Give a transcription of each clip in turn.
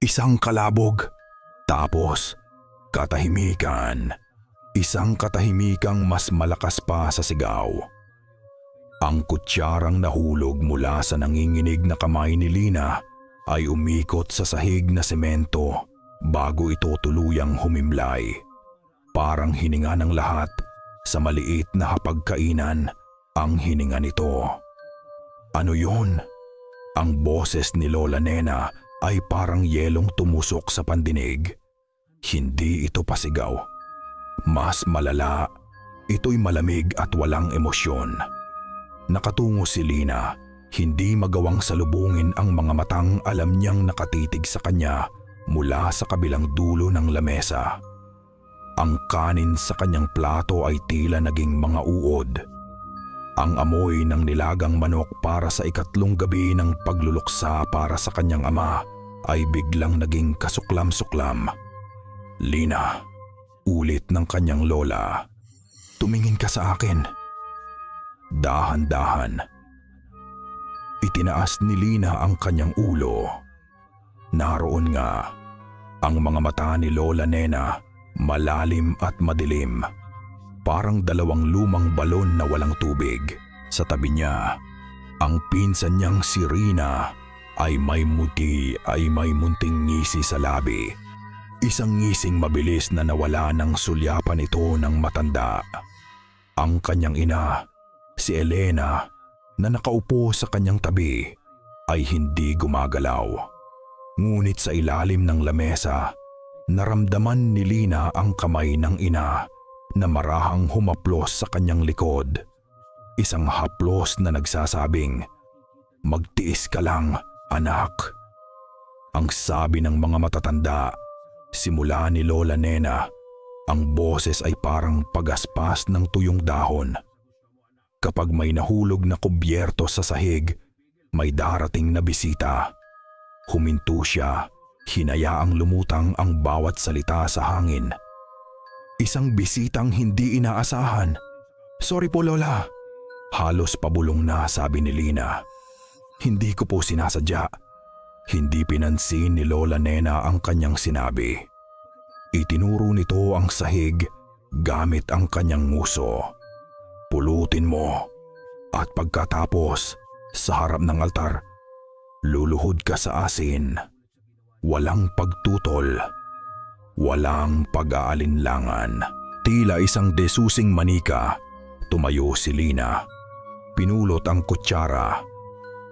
Isang kalabog. Tapos, katahimikan. Isang katahimikang mas malakas pa sa sigaw. Ang kutsarang nahulog mula sa nanginginig na kamay ni Lina ay umikot sa sahig na semento bago ito tuluyang humimlay. Parang hininga ng lahat sa maliit na hapagkainan ang hininga nito. Ano yun? Ang boses ni Lola Nena ay parang yelong tumusok sa pandinig. Hindi ito pasigaw. Mas malala, ito'y malamig at walang emosyon. Nakatungo si Lina, hindi magawang salubungin ang mga matang alam niyang nakatitig sa kanya mula sa kabilang dulo ng lamesa. Ang kanin sa kanyang plato ay tila naging mga uod. Ang amoy ng nilagang manok para sa ikatlong gabi ng pagluluksa para sa kanyang ama ay biglang naging kasuklam-suklam. Lina, ulit ng kanyang lola. Tumingin ka sa akin. Dahan-dahan. Itinaas ni Lina ang kanyang ulo. Naroon nga, ang mga mata ni Lola Nena, malalim at madilim. Parang dalawang lumang balon na walang tubig. Sa tabi niya, ang pinsan niyang si Rina ay may munting ngisi sa labi. Isang ngising mabilis na nawala ng sulyapan ito ng matanda. Ang kanyang ina, si Elena, na nakaupo sa kanyang tabi, ay hindi gumagalaw. Ngunit sa ilalim ng lamesa, naramdaman ni Lina ang kamay ng ina na marahang humaplos sa kanyang likod. Isang haplos na nagsasabing, "Magtiis ka lang, anak." Ang sabi ng mga matatanda, simula ni Lola Nena, ang boses ay parang pagaspas ng tuyong dahon. Kapag may nahulog na kubyerto sa sahig, may darating na bisita. Huminto siya, hinayaang lumutang ang bawat salita sa hangin. Isang bisitang hindi inaasahan. "Sorry po, Lola." Halos pabulong na sabi ni Lina. "Hindi ko po sinasadya." Hindi pinansin ni Lola Nena ang kanyang sinabi. Itinuro nito ang sahig gamit ang kanyang nguso. "Pulutin mo at pagkatapos sa harap ng altar, luluhod ka sa asin. Walang pagtutol, walang pag-aalinlangan." Tila isang desusing manika, tumayo si Lina. Pinulot ang kutsara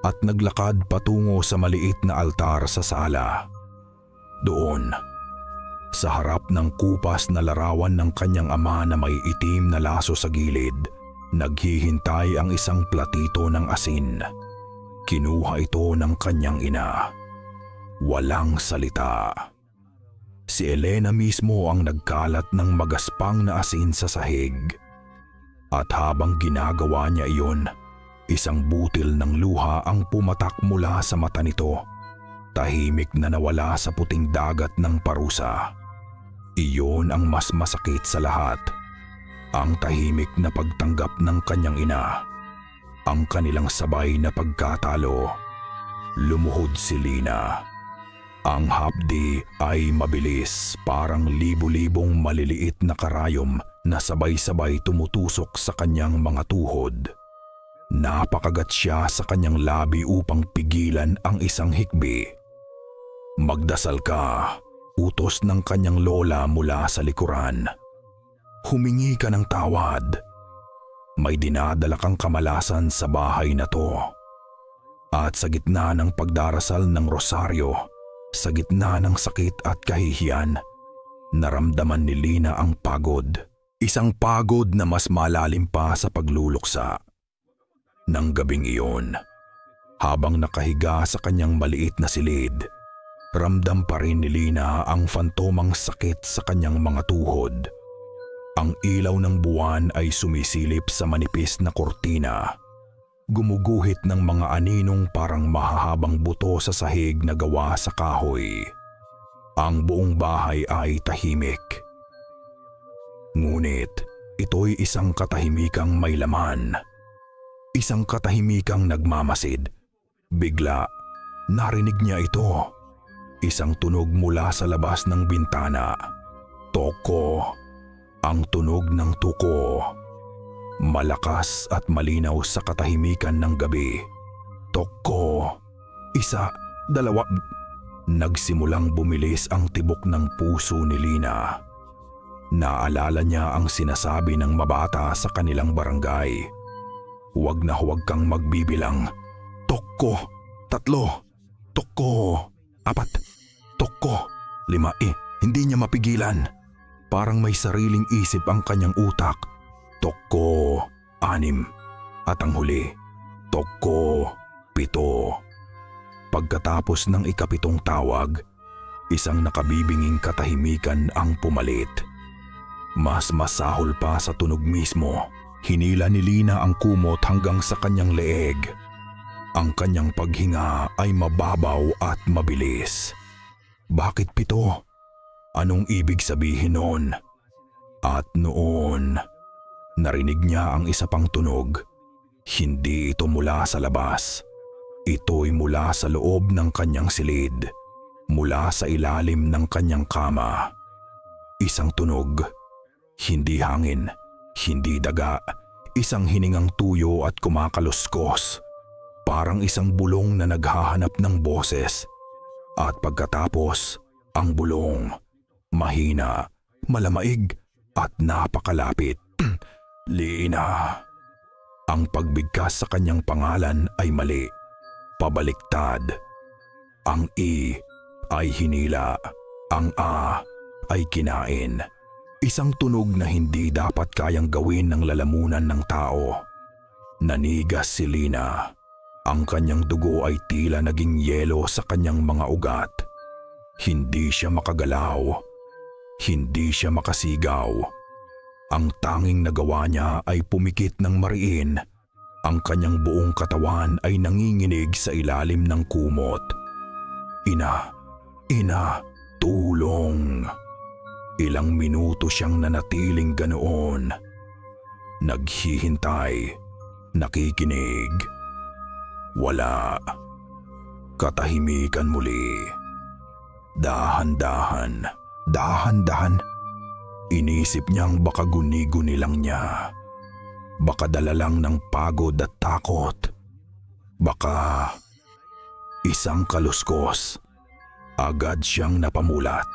at naglakad patungo sa maliit na altar sa sala. Doon, sa harap ng kupas na larawan ng kanyang ama na may itim na laso sa gilid, naghihintay ang isang platito ng asin. Kinuha ito ng kanyang ina. Walang salita. Si Elena mismo ang nagkalat ng magaspang na asin sa sahig. At habang ginagawa niya iyon, isang butil ng luha ang pumatak mula sa mata nito. Tahimik na nawala sa puting dagat ng parusa. Iyon ang mas masakit sa lahat. Ang tahimik na pagtanggap ng kanyang ina. Ang kanilang sabay na pagkatalo. Lumuhod si Lina. Ang hapdi ay mabilis, parang libu-libong maliliit na karayom na sabay-sabay tumutusok sa kanyang mga tuhod. Napakagat siya sa kanyang labi upang pigilan ang isang hikbi. "Magdasal ka," utos ng kanyang lola mula sa likuran. "Humingi ka ng tawad. May dinadala kang kamalasan sa bahay na to." At sa gitna ng pagdarasal ng rosaryo, sa gitna ng sakit at kahihiyan, naramdaman ni Lina ang pagod. Isang pagod na mas malalim pa sa pagluluksa. Nang gabing iyon, habang nakahiga sa kanyang maliit na silid, ramdam pa rin ni Lina ang fantomang sakit sa kanyang mga tuhod. Ang ilaw ng buwan ay sumisilip sa manipis na kortina. Gumuguhit ng mga aninong parang mahahabang buto sa sahig na gawa sa kahoy. Ang buong bahay ay tahimik. Ngunit ito'y isang katahimikang may laman. Isang katahimikang nagmamasid. Bigla, narinig niya ito. Isang tunog mula sa labas ng bintana. Toko. Ang tunog ng tuko. Malakas at malinaw sa katahimikan ng gabi. Toko. Isa, dalawa. Nagsimulang bumilis ang tibok ng puso ni Lina. Naalala niya ang sinasabi ng mabata sa kanilang barangay. Huwag na huwag kang magbibilang. Toko. 3. Toko. 4. Toko. 5. Hindi niya mapigilan. Parang may sariling isip ang kanyang utak. Toko. 6. At ang huli. Toko. 7. Pagkatapos ng ika-7 tawag, isang nakabibinging katahimikan ang pumalit. Mas masahol pa sa tunog mismo. Hinila ni Lina ang kumot hanggang sa kanyang leeg. Ang kanyang paghinga ay mababaw at mabilis. Bakit 7? Anong ibig sabihin noon? At noon, narinig niya ang isa pang tunog. Hindi ito mula sa labas. Ito'y mula sa loob ng kanyang silid, mula sa ilalim ng kanyang kama. Isang tunog. Hindi hangin, hindi daga, isang hiningang tuyo at kumakaluskos. Parang isang bulong na naghahanap ng boses. At pagkatapos, ang bulong. Mahina, malamaig at napakalapit. Lina. Ang pagbigkas sa kanyang pangalan ay mali. Pabaliktad. Ang I ay hinila. Ang A ay kinain. Isang tunog na hindi dapat kayang gawin ng lalamunan ng tao. Nanigas si Lina. Ang kanyang dugo ay tila naging yelo sa kanyang mga ugat. Hindi siya makagalaw. Hindi siya makasigaw. Ang tanging nagawa niya ay pumikit ng mariin. Ang kanyang buong katawan ay nanginginig sa ilalim ng kumot. Ina, tulong. Ilang minuto siyang nanatiling ganoon. Naghihintay, nakikinig. Wala. Katahimikan muli. Dahan-dahan. Inisip niyang baka guni-guni lang niya. Baka dala lang ng pagod at takot. Baka isang kaluskos. Agad siyang napamulat.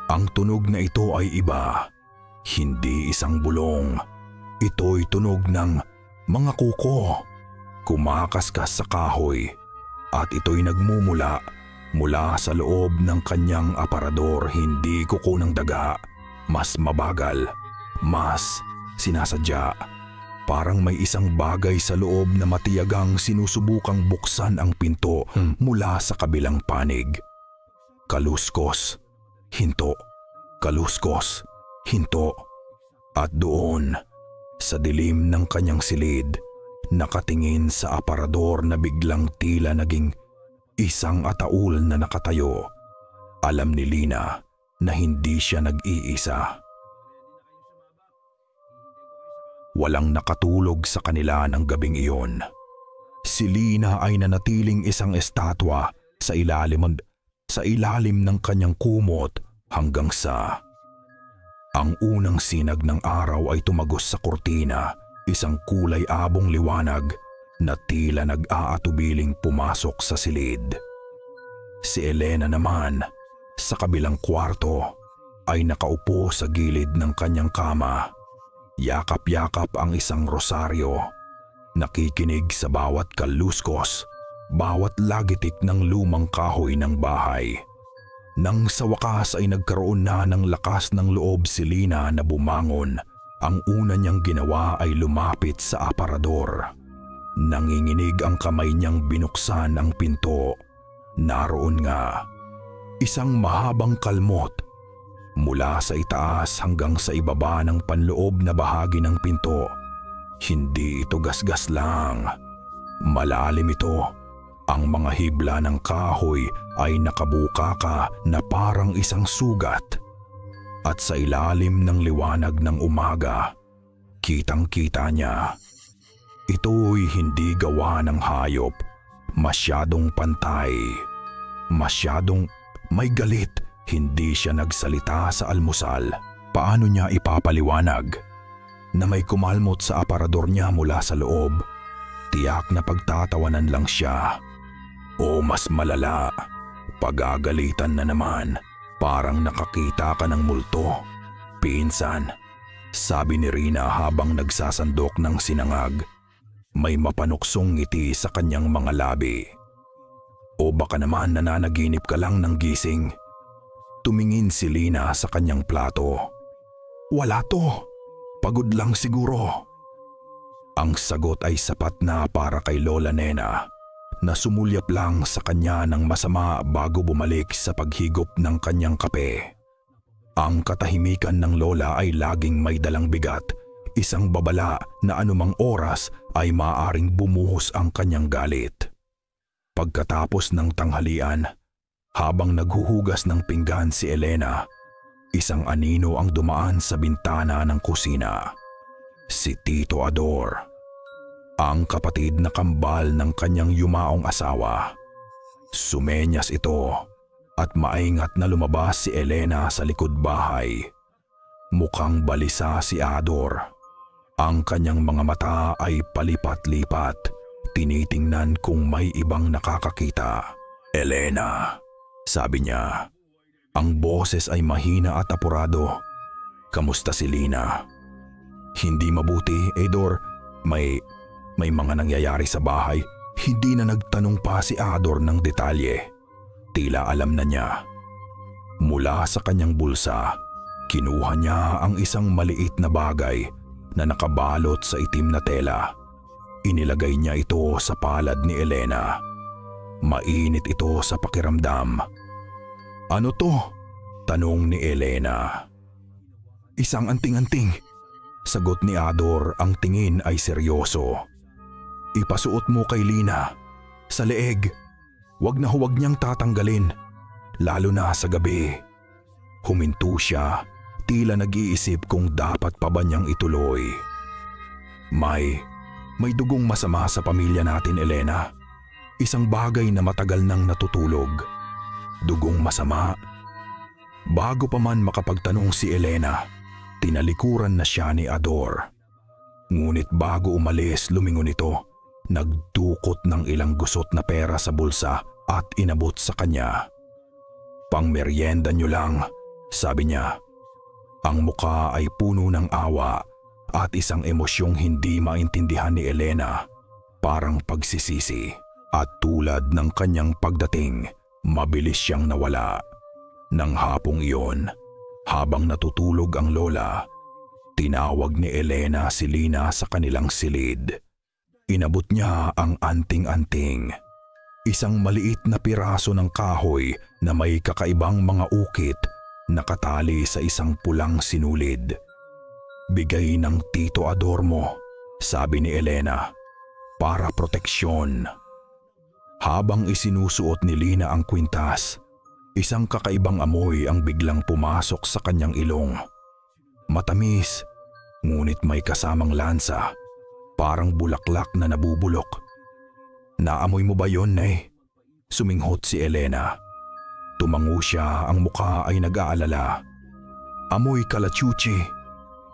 Ang tunog na ito ay iba. Hindi isang bulong. Ito'y tunog ng mga kuko. Kumakaskas sa kahoy. At ito'y nagmumula mula sa loob ng kanyang aparador. Hindi kuko ng daga. Mas mabagal. Mas sinasadya. Parang may isang bagay sa loob na matiyagang sinusubukang buksan ang pinto mula sa kabilang panig. Kaluskos. Hinto. Kaluskos. Hinto. At doon, sa dilim ng kanyang silid, nakatingin sa aparador na biglang tila naging isang ataul na nakatayo. Alam ni Lina na hindi siya nag-iisa. Walang nakatulog sa kanila ng gabing iyon. Si Lina ay nanatiling isang estatwa sa ilalim ng kanyang kumot hanggang sa ang unang sinag ng araw ay tumagos sa kurtina, isang kulay abong liwanag na tila nag-aatubiling pumasok sa silid. Si Elena naman, sa kabilang kwarto, ay nakaupo sa gilid ng kanyang kama. Yakap-yakap ang isang rosaryo, nakikinig sa bawat kaluskos, bawat lagitik ng lumang kahoy ng bahay. Nang sa wakas ay nagkaroon na ng lakas ng loob si Lina na bumangon, ang una niyang ginawa ay lumapit sa aparador. Nanginginig ang kamay niyang binuksan ang pinto. Naroon nga, isang mahabang kalmot. Mula sa itaas hanggang sa ibaba ng panloob na bahagi ng pinto. Hindi ito gasgas lang. Malalim ito. Ang mga hibla ng kahoy ay nakabukaka na parang isang sugat. At sa ilalim ng liwanag ng umaga, kitang-kita niya. Ito'y hindi gawa ng hayop. Masyadong pantay. Masyadong May galit, hindi siya nagsalita sa almusal. Paano niya ipapaliwanag na may kumalmot sa aparador niya mula sa loob? Tiyak na pagtatawanan lang siya. O mas malala, pagagalitan na naman. Parang nakakita ka ng multo. Pinsan, sabi ni Rina habang nagsasandok ng sinangag. May mapanuksong ngiti sa kanyang mga labi. O baka naman nananaginip ka lang ng gising? Tumingin si Lina sa kanyang plato. Wala to. Pagod lang siguro. Ang sagot ay sapat na para kay Lola Nena na sumulyap lang sa kanya ng masama bago bumalik sa paghigop ng kanyang kape. Ang katahimikan ng Lola ay laging may dalang bigat, isang babala na anumang oras ay maaaring bumuhos ang kanyang galit. Pagkatapos ng tanghalian, habang naghuhugas ng pinggan si Elena, isang anino ang dumaan sa bintana ng kusina. Si Tito Ador, ang kapatid na kambal ng kanyang yumaong asawa. Sumenyas ito at maingat na lumabas si Elena sa likod bahay. Mukhang balisa si Ador. Ang kanyang mga mata ay palipat-lipat, tinitingnan kung may ibang nakakakita. Elena, sabi niya. Ang boses ay mahina at apurado. Kamusta si Lina? Hindi mabuti, Ador. May mga nangyayari sa bahay. Hindi na nagtanong pa si Ador ng detalye. Tila alam na niya. Mula sa kanyang bulsa, kinuha niya ang isang maliit na bagay na nakabalot sa itim na tela. Inilagay niya ito sa palad ni Elena. Mainit ito sa pakiramdam. Ano to? Tanong ni Elena. Isang anting-anting. Sagot ni Ador, ang tingin ay seryoso. Ipasuot mo kay Lina. Sa leeg. Huwag na huwag niyang tatanggalin. Lalo na sa gabi. Huminto siya, tila nag-iisip kung dapat pa ba niyang ituloy. May dugong masama sa pamilya natin, Elena. Isang bagay na matagal nang natutulog. Dugong masama. Bago pa man makapagtanong si Elena, tinalikuran na siya ni Ador. Ngunit bago umalis, lumingon ito. Nagdukot ng ilang gusot na pera sa bulsa at inabot sa kanya. Pangmeryenda niyo lang, sabi niya. Ang muka ay puno ng awa at isang emosyong hindi maintindihan ni Elena, parang pagsisisi. At tulad ng kanyang pagdating, mabilis siyang nawala. Nang hapong iyon, habang natutulog ang lola, tinawag ni Elena si Lina sa kanilang silid. Inabot niya ang anting-anting. Isang maliit na piraso ng kahoy na may kakaibang mga ukit nakatali sa isang pulang sinulid. Bigay ng Tito Ador mo, sabi ni Elena, para proteksyon. Habang isinusuot ni Lina ang kwintas, isang kakaibang amoy ang biglang pumasok sa kanyang ilong. Matamis, ngunit may kasamang lansa, parang bulaklak na nabubulok. Naamoy mo ba yon, Nay? Suminghot si Elena. Tumango siya, ang mukha ay nag-aalala. Amoy kalachuchi.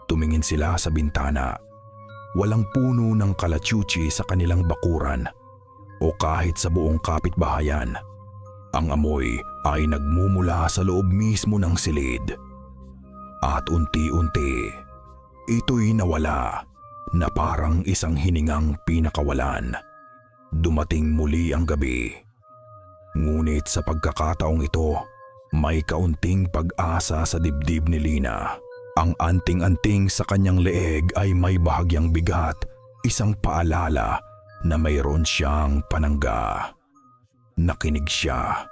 Tumingin sila sa bintana. Walang puno ng kalachuchi sa kanilang bakuran o kahit sa buong kapitbahayan. Ang amoy ay nagmumula sa loob mismo ng silid. At unti-unti, ito'y nawala na parang isang hiningang pinakawalan. Dumating muli ang gabi. Ngunit sa pagkakataong ito, may kaunting pag-asa sa dibdib ni Lina. Ang anting-anting sa kanyang leeg ay may bahagyang bigat, isang paalala na mayroon siyang panangga. Nakinig siya.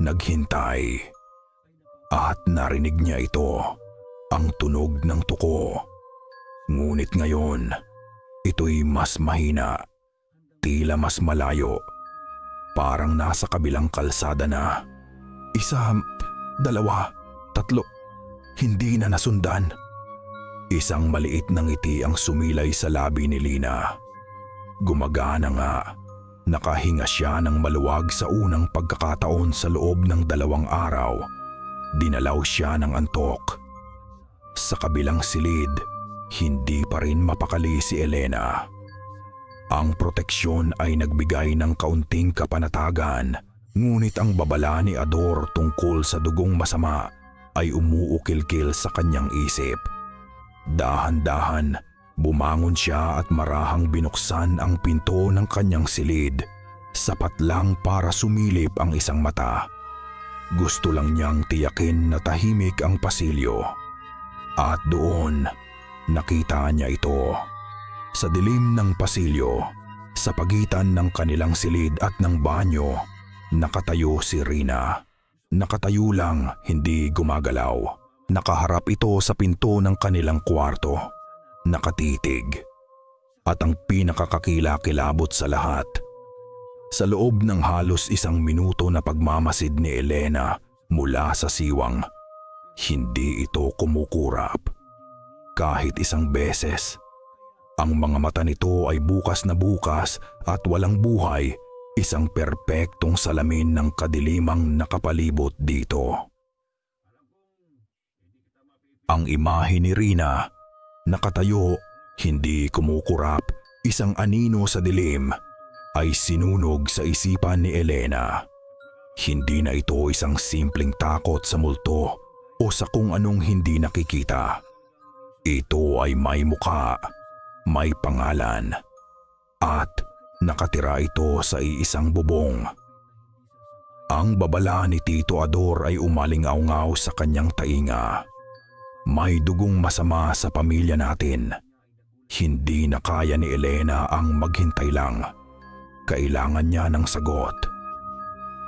Naghintay. At narinig niya ito, ang tunog ng tuko. Ngunit ngayon, ito'y mas mahina. Tila mas malayo. Parang nasa kabilang kalsada na. Isa, dalawa, tatlo. Hindi na nasundan. Isang maliit na ngiti ang sumilay sa labi ni Lina. Gumagana nga. Nakahinga siya ng maluwag sa unang pagkakataon sa loob ng 2 araw. Dinalaw siya ng antok. Sa kabilang silid, hindi pa rin mapakali si Elena. Ang proteksyon ay nagbigay ng kaunting kapanatagan, ngunit ang babala ni Ador tungkol sa dugong masama ay umuukil-kil sa kanyang isip. Dahan-dahan, bumangon siya at marahang binuksan ang pinto ng kanyang silid, sapat lang para sumilip ang isang mata. Gusto lang niyang tiyakin na tahimik ang pasilyo. At doon, nakita niya ito. Sa dilim ng pasilyo, sa pagitan ng kanilang silid at ng banyo, nakatayo si Rina. Nakatayo lang, hindi gumagalaw. Nakaharap ito sa pinto ng kanilang kwarto. Nakatitig. At ang pinakakakilakilabot sa lahat, sa loob ng halos 1 minuto na pagmamasid ni Elena mula sa siwang, hindi ito kumukurap. Kahit 1 beses. Ang mga mata nito ay bukas na bukas at walang buhay, isang perpektong salamin ng kadilimang nakapalibot dito. Ang imahe ni Rina, nakatayo, hindi kumukurap, isang anino sa dilim, ay sinunog sa isipan ni Elena. Hindi na ito isang simpleng takot sa multo o sa kung anong hindi nakikita. Ito ay may mukha, may pangalan, at nakatira ito sa iisang bubong. Ang babala ni Tito Ador ay umalingaw-ngaw sa kanyang tainga. May dugong masama sa pamilya natin. Hindi na kaya ni Elena ang maghintay lang. Kailangan niya ng sagot.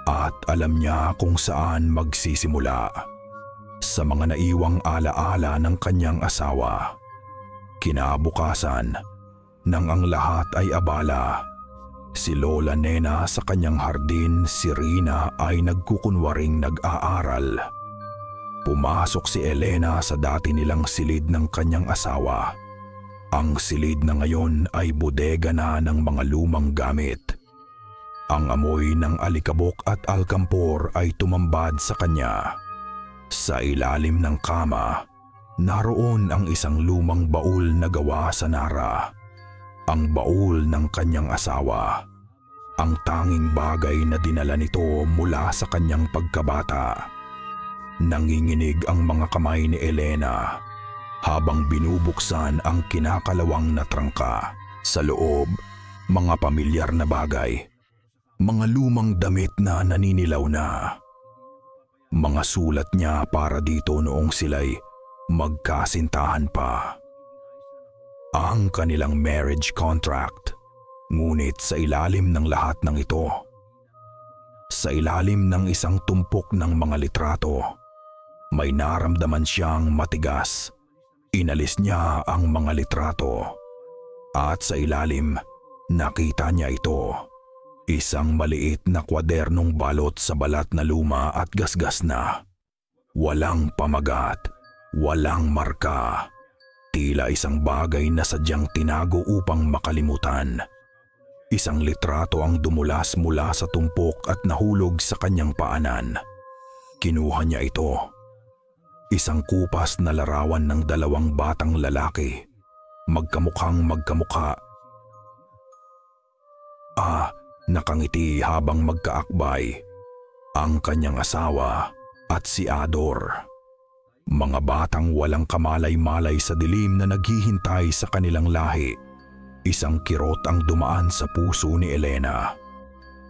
At alam niya kung saan magsisimula. Sa mga naiwang alaala ng kanyang asawa. Kinabukasan, nang ang lahat ay abala, si Lola Nena sa kanyang hardin, si Rina ay nagkukunwaring nag-aaral. Pumasok si Elena sa dati nilang silid ng kanyang asawa. Ang silid na ngayon ay bodega na ng mga lumang gamit. Ang amoy ng alikabok at alkampor ay tumambad sa kanya. Sa ilalim ng kama, naroon ang isang lumang baul na gawa sa nara. Ang baul ng kanyang asawa. Ang tanging bagay na dinala nito mula sa kanyang pagkabata. Nanginginig ang mga kamay ni Elena habang binubuksan ang kinakalawang na trangka. Sa loob, mga pamilyar na bagay. Mga lumang damit na naninilaw na. Mga sulat niya para dito noong sila'y magkasintahan pa. Ang kanilang marriage contract. Ngunit sa ilalim ng lahat ng ito, sa ilalim ng isang tumpok ng mga litrato, may naramdaman siyang matigas. Inalis niya ang mga litrato. At sa ilalim, nakita niya ito. Isang maliit na kwadernong balot sa balat na luma at gasgas na. Walang pamagat, walang marka. Tila isang bagay na sadyang tinago upang makalimutan. Isang litrato ang dumulas mula sa tumpok at nahulog sa kanyang paanan. Kinuha niya ito. Isang kupas na larawan ng 2 batang lalaki. Magkamukhang magkamukha. Nakangiti habang magkaakbay. Ang kanyang asawa at si Ador. Mga batang walang kamalay-malay sa dilim na naghihintay sa kanilang lahi. Isang kirot ang dumaan sa puso ni Elena.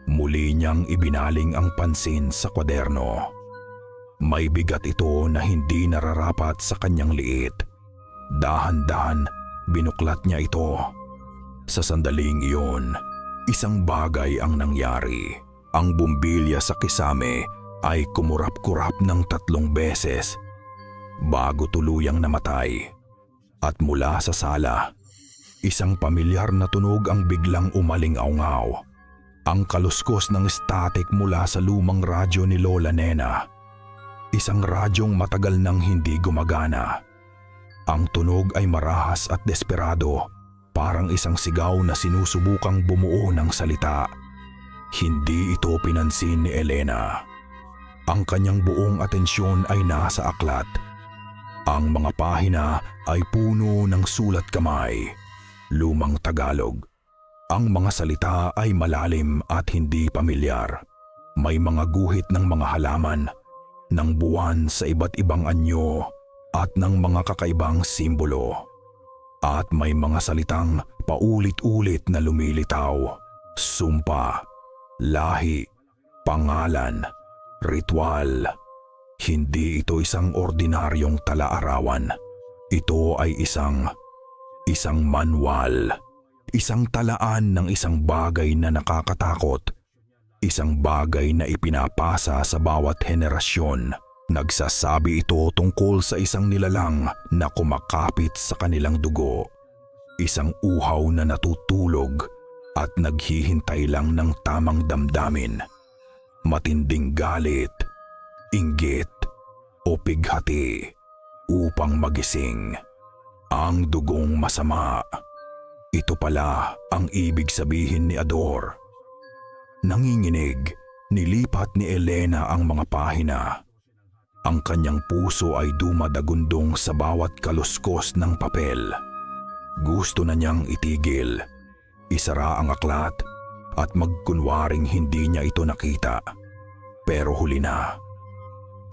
Muli niyang ibinaling ang pansin sa kwaderno. May bigat ito na hindi nararapat sa kanyang liit. Dahan-dahan, binuklat niya ito. Sa sandaling iyon, isang bagay ang nangyari. Ang bumbilya sa kisame ay kumurap-kurap ng 3 beses bago tuluyang namatay. At mula sa sala, isang pamilyar na tunog ang biglang umaling-aungaw. Ang kaluskos ng static mula sa lumang radyo ni Lola Nena. Isang radyong matagal nang hindi gumagana. Ang tunog ay marahas at desperado, parang isang sigaw na sinusubukang bumuo ng salita. Hindi ito pinansin ni Elena. Ang kanyang buong atensyon ay nasa aklat. Ang mga pahina ay puno ng sulat kamay, lumang Tagalog. Ang mga salita ay malalim at hindi pamilyar. May mga guhit ng mga halaman, ng buwan sa iba't ibang anyo at ng mga kakaibang simbolo. At may mga salitang paulit-ulit na lumilitaw: sumpa, lahi, pangalan, ritual. Hindi ito isang ordinaryong tala-arawan. Ito ay isang manual. Isang talaan ng isang bagay na nakakatakot. Isang bagay na ipinapasa sa bawat henerasyon. Nagsasabi ito tungkol sa isang nilalang na kumakapit sa kanilang dugo. Isang uhaw na natutulog at naghihintay lang ng tamang damdamin. Matinding galit, inggit o pighati upang magising. Ang dugong masama. Ito pala ang ibig sabihin ni Ador. Nanginginig, nilipat ni Elena ang mga pahina. Ang kanyang puso ay dumadagundong sa bawat kaluskos ng papel. Gusto na niyang itigil, isara ang aklat at magkunwaring hindi niya ito nakita. Pero huli na.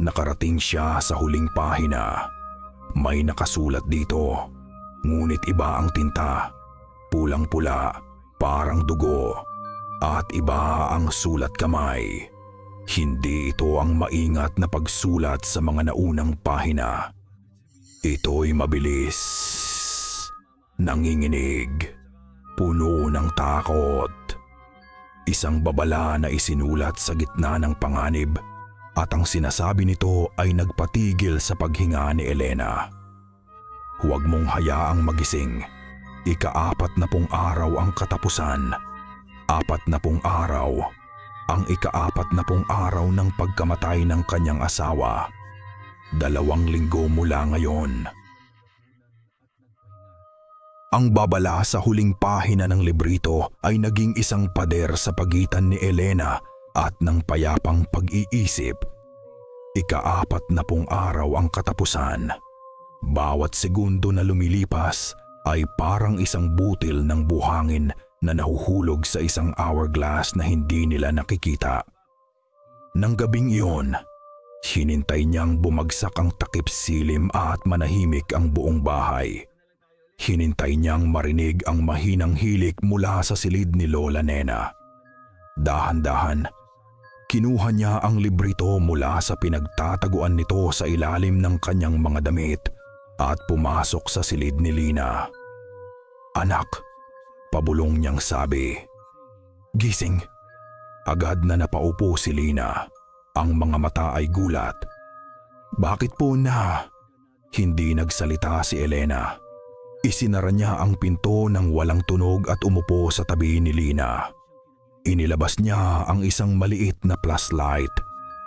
Nakarating siya sa huling pahina. May nakasulat dito, ngunit iba ang tinta. Pulang-pula, parang dugo, at iba ang sulat kamay. Hindi ito ang maingat na pagsulat sa mga naunang pahina. Ito'y mabilis, nanginginig, puno ng takot. Isang babala na isinulat sa gitna ng panganib, at ang sinasabi nito ay nagpatigil sa paghinga ni Elena. Huwag mong hayaang magising. Ika-40 araw ang katapusan. 40 araw. Ang ika-40 araw ng pagkamatay ng kanyang asawa. 2 linggo mula ngayon. Ang babala sa huling pahina ng librito ay naging isang pader sa pagitan ni Elena at ng payapang pag-iisip. Ika-40 araw ang katapusan. Bawat segundo na lumilipas ay parang isang butil ng buhangin na nahuhulog sa isang hourglass na hindi nila nakikita. Nang gabing iyon, hinintay niyang bumagsak ang takip silim at manahimik ang buong bahay. Hinintay niyang marinig ang mahinang hilik mula sa silid ni Lola Nena. Dahan-dahan, kinuha niya ang librito mula sa pinagtataguan nito sa ilalim ng kanyang mga damit at pumasok sa silid ni Lina. "Anak," pabulong niyang sabi. "Gising." Agad na napaupo si Lina. Ang mga mata ay gulat. "Bakit po na?" Hindi nagsalita si Elena. Isinara niya ang pinto ng walang tunog at umupo sa tabi ni Lina. Inilabas niya ang isang maliit na flashlight.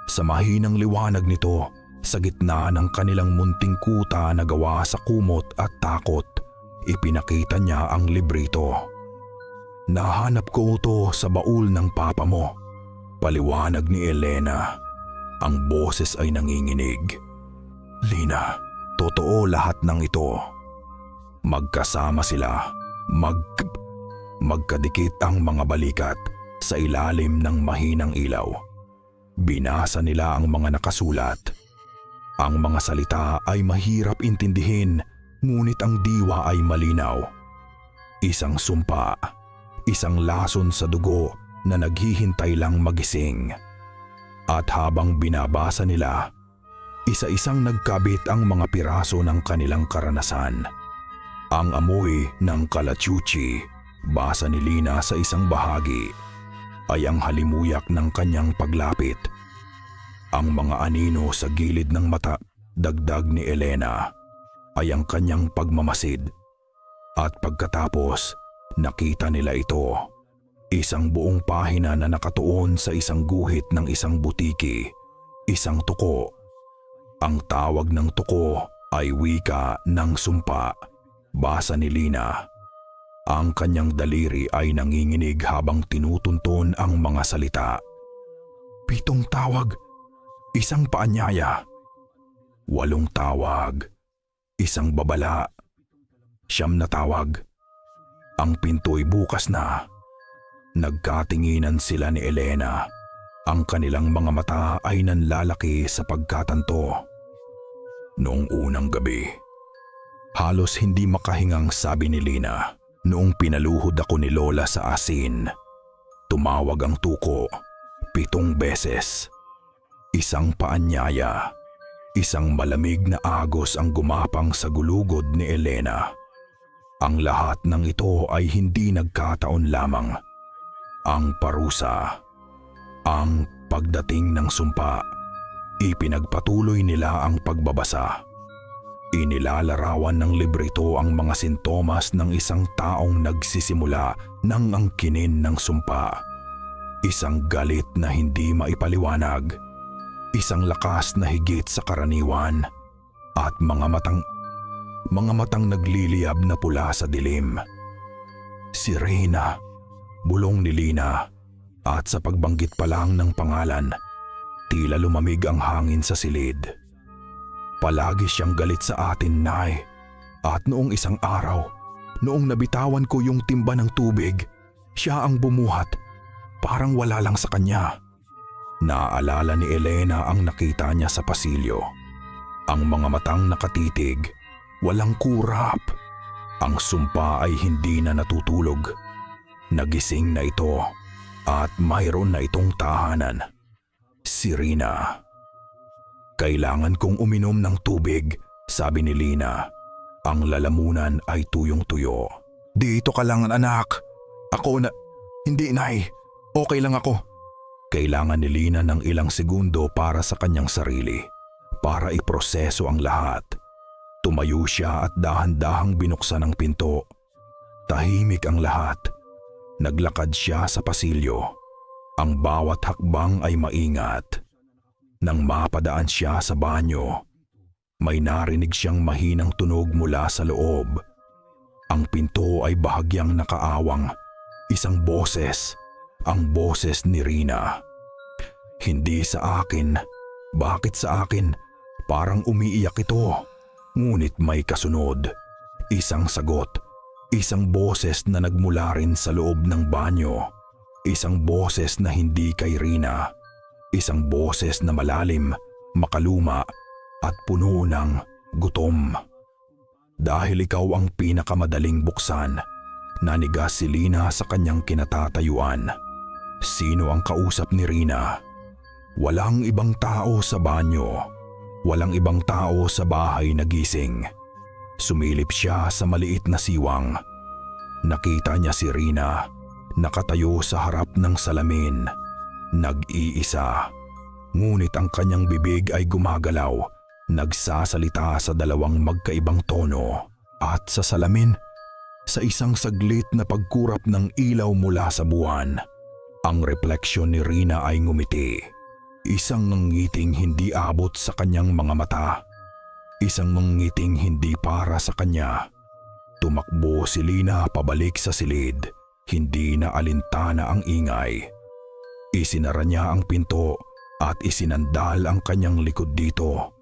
Sa mahinang liwanag nito, sa gitna ng kanilang munting kuta na gawa sa kumot at takot, ipinakita niya ang librito. "Nahanap ko ito sa baul ng papa mo," paliwanag ni Elena. Ang boses ay nanginginig. "Lina, totoo lahat ng ito." Magkasama sila. Magkadikit ang mga balikat sa ilalim ng mahinang ilaw. Binasa nila ang mga nakasulat. Ang mga salita ay mahirap intindihin, ngunit ang diwa ay malinaw. Isang sumpa, isang lason sa dugo na naghihintay lang magising. At habang binabasa nila, isa-isang nagkabit ang mga piraso ng kanilang karanasan. Ang amoy ng kalachuchi, basa ni Lina sa isang bahagi, ay ang halimuyak ng kanyang paglapit. Ang mga anino sa gilid ng mata, dagdag ni Elena, ay ang kanyang pagmamasid. At pagkatapos, nakita nila ito. Isang buong pahina na nakatuon sa isang guhit ng isang butiki, isang tuko. Ang tawag ng tuko ay wika ng sumpa. Basa ni Lina. Ang kanyang daliri ay nanginginig habang tinutunton ang mga salita. 7 tawag, 1 paanyaya. 8 tawag, 1 babala. 9 na tawag. Ang pinto'y bukas na. Nagkatinginan sila ni Elena. Ang kanilang mga mata ay nanlalaki sa pagkatanto. Noong unang gabi, halos hindi makahingang sabi ni Lina. Noong pinaluhod ako ni Lola sa asin, tumawag ang tuko 7 beses. 1 paanyaya, 1 malamig na agos ang gumapang sa gulugod ni Elena. Ang lahat ng ito ay hindi nagkataon lamang. Ang parusa, ang pagdating ng sumpa, ipinagpatuloy nila ang pagbabasa. Inilalarawan ng librito ang mga sintomas ng isang taong nagsisimula ng angkinin ng sumpa. 1 galit na hindi maipaliwanag, 1 lakas na higit sa karaniwan, at mga matang nagliliyab na pula sa dilim. Si Reyna, bulong ni Lina, at sa pagbanggit pa lang ng pangalan, tila lumamig ang hangin sa silid. Palagi siyang galit sa atin, Nay. At noong isang araw, noong nabitawan ko yung timba ng tubig, siya ang bumuhat. Parang wala lang sa kanya. Naaalala ni Elena ang nakita niya sa pasilyo. Ang mga matang nakatitig, walang kurap. Ang sumpa ay hindi na natutulog. Nagising na ito at mayroon na itong tahanan. Si Rina. Kailangan kong uminom ng tubig, sabi ni Lina. Ang lalamunan ay tuyong-tuyo. Dito ka lang, anak. Ako na... Hindi, Nay. Okay lang ako. Kailangan ni Lina ng ilang segundo para sa kanyang sarili, para iproseso ang lahat. Tumayo siya at dahan-dahang binuksan ang pinto. Tahimik ang lahat. Naglakad siya sa pasilyo. Ang bawat hakbang ay maingat. Nang mapadaan siya sa banyo, may narinig siyang mahinang tunog mula sa loob. Ang pinto ay bahagyang nakaawang. 1 boses, ang boses ni Rina. Hindi sa akin. Bakit sa akin? Parang umiiyak ito. Ngunit may kasunod. 1 sagot. 1 boses na nagmula rin sa loob ng banyo. 1 boses na hindi kay Rina. 1 boses na malalim, makaluma at puno ng gutom. Dahil ikaw ang pinakamadaling buksan, nanigas si Lina sa kanyang kinatatayuan. Sino ang kausap ni Rina? Walang ibang tao sa banyo. Walang ibang tao sa bahay na gising. Sumilip siya sa maliit na siwang. Nakita niya si Rina, nakatayo sa harap ng salamin. Nag-iisa. Ngunit ang kanyang bibig ay gumagalaw, nagsasalita sa 2 magkaibang tono. At sa salamin, sa isang saglit na pagkurap ng ilaw mula sa buwan, ang refleksyon ni Rina ay ngumiti. 1 ngiting hindi abot sa kanyang mga mata. 1 ngiting hindi para sa kanya. Tumakbo si Lina pabalik sa silid. Hindi na alintana ang ingay. Isinara niya ang pinto at isinandal ang kanyang likod dito.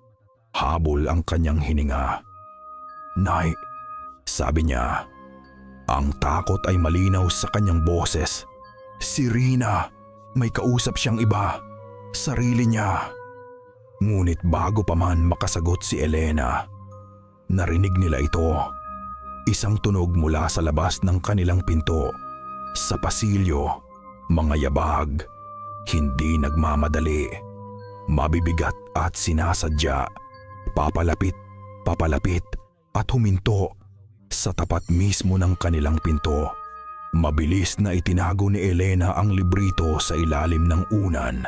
Habol ang kanyang hininga. Nay, sabi niya. Ang takot ay malinaw sa kanyang boses. Si Rina, may kausap siyang iba. Sarili niya. Ngunit bago pa man makasagot si Elena, narinig nila ito. 1 tunog mula sa labas ng kanilang pinto. Sa pasilyo, mga yabag. Hindi nagmamadali. Mabibigat at sinasadya. Papalapit, papalapit at huminto sa tapat mismo ng kanilang pinto. Mabilis na itinago ni Elena ang librito sa ilalim ng unan,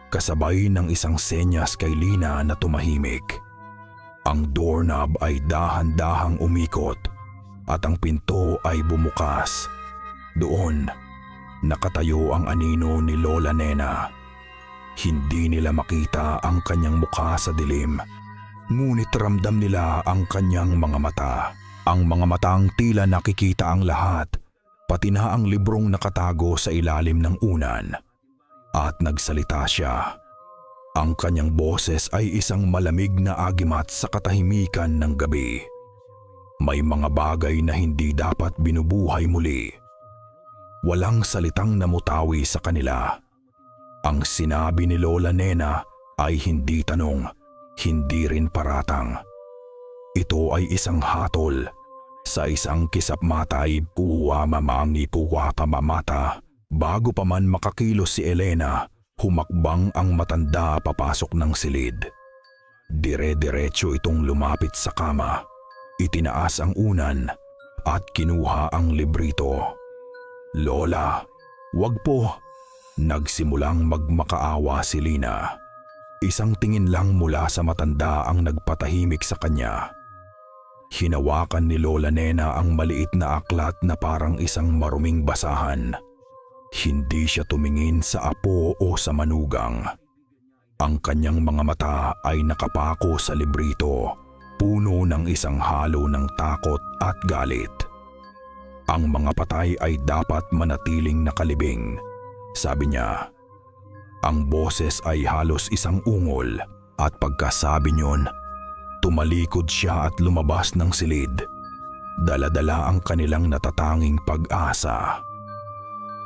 kasabay ng 1 senyas kay Lina na tumahimik. Ang doorknob ay dahan-dahang umikot at ang pinto ay bumukas. Doon, nakatayo ang anino ni Lola Nena. Hindi nila makita ang kanyang mukha sa dilim, ngunit ramdam nila ang kanyang mga mata. Ang mga matang tila nakikita ang lahat, pati na ang librong nakatago sa ilalim ng unan. At nagsalita siya. Ang kanyang boses ay isang malamig na agimat sa katahimikan ng gabi. May mga bagay na hindi dapat binubuhay muli. Walang salitang namutawi sa kanila. Ang sinabi ni Lola Nena ay hindi tanong, hindi rin paratang. Ito ay isang hatol. Sa isang kisapmatay, puwa mamangi puwa pamamata. Bago pa man makakilos si Elena, humakbang ang matanda papasok ng silid. Dire-diretso itong lumapit sa kama. Itinaas ang unan at kinuha ang librito. "Lola, wag po." Nagsimulang magmakaawa si Lina. Isang tingin lang mula sa matanda ang nagpatahimik sa kanya. Hinawakan ni Lola Nena ang maliit na aklat na parang isang maruming basahan. Hindi siya tumingin sa apo o sa manugang. Ang kanyang mga mata ay nakapako sa librito, puno ng isang halo ng takot at galit. Ang mga patay ay dapat manatiling nakalibing, sabi niya. Ang boses ay halos isang ungol at pagkasabi niyon, tumalikod siya at lumabas ng silid. Dala-dala ang kanilang natatanging pag-asa.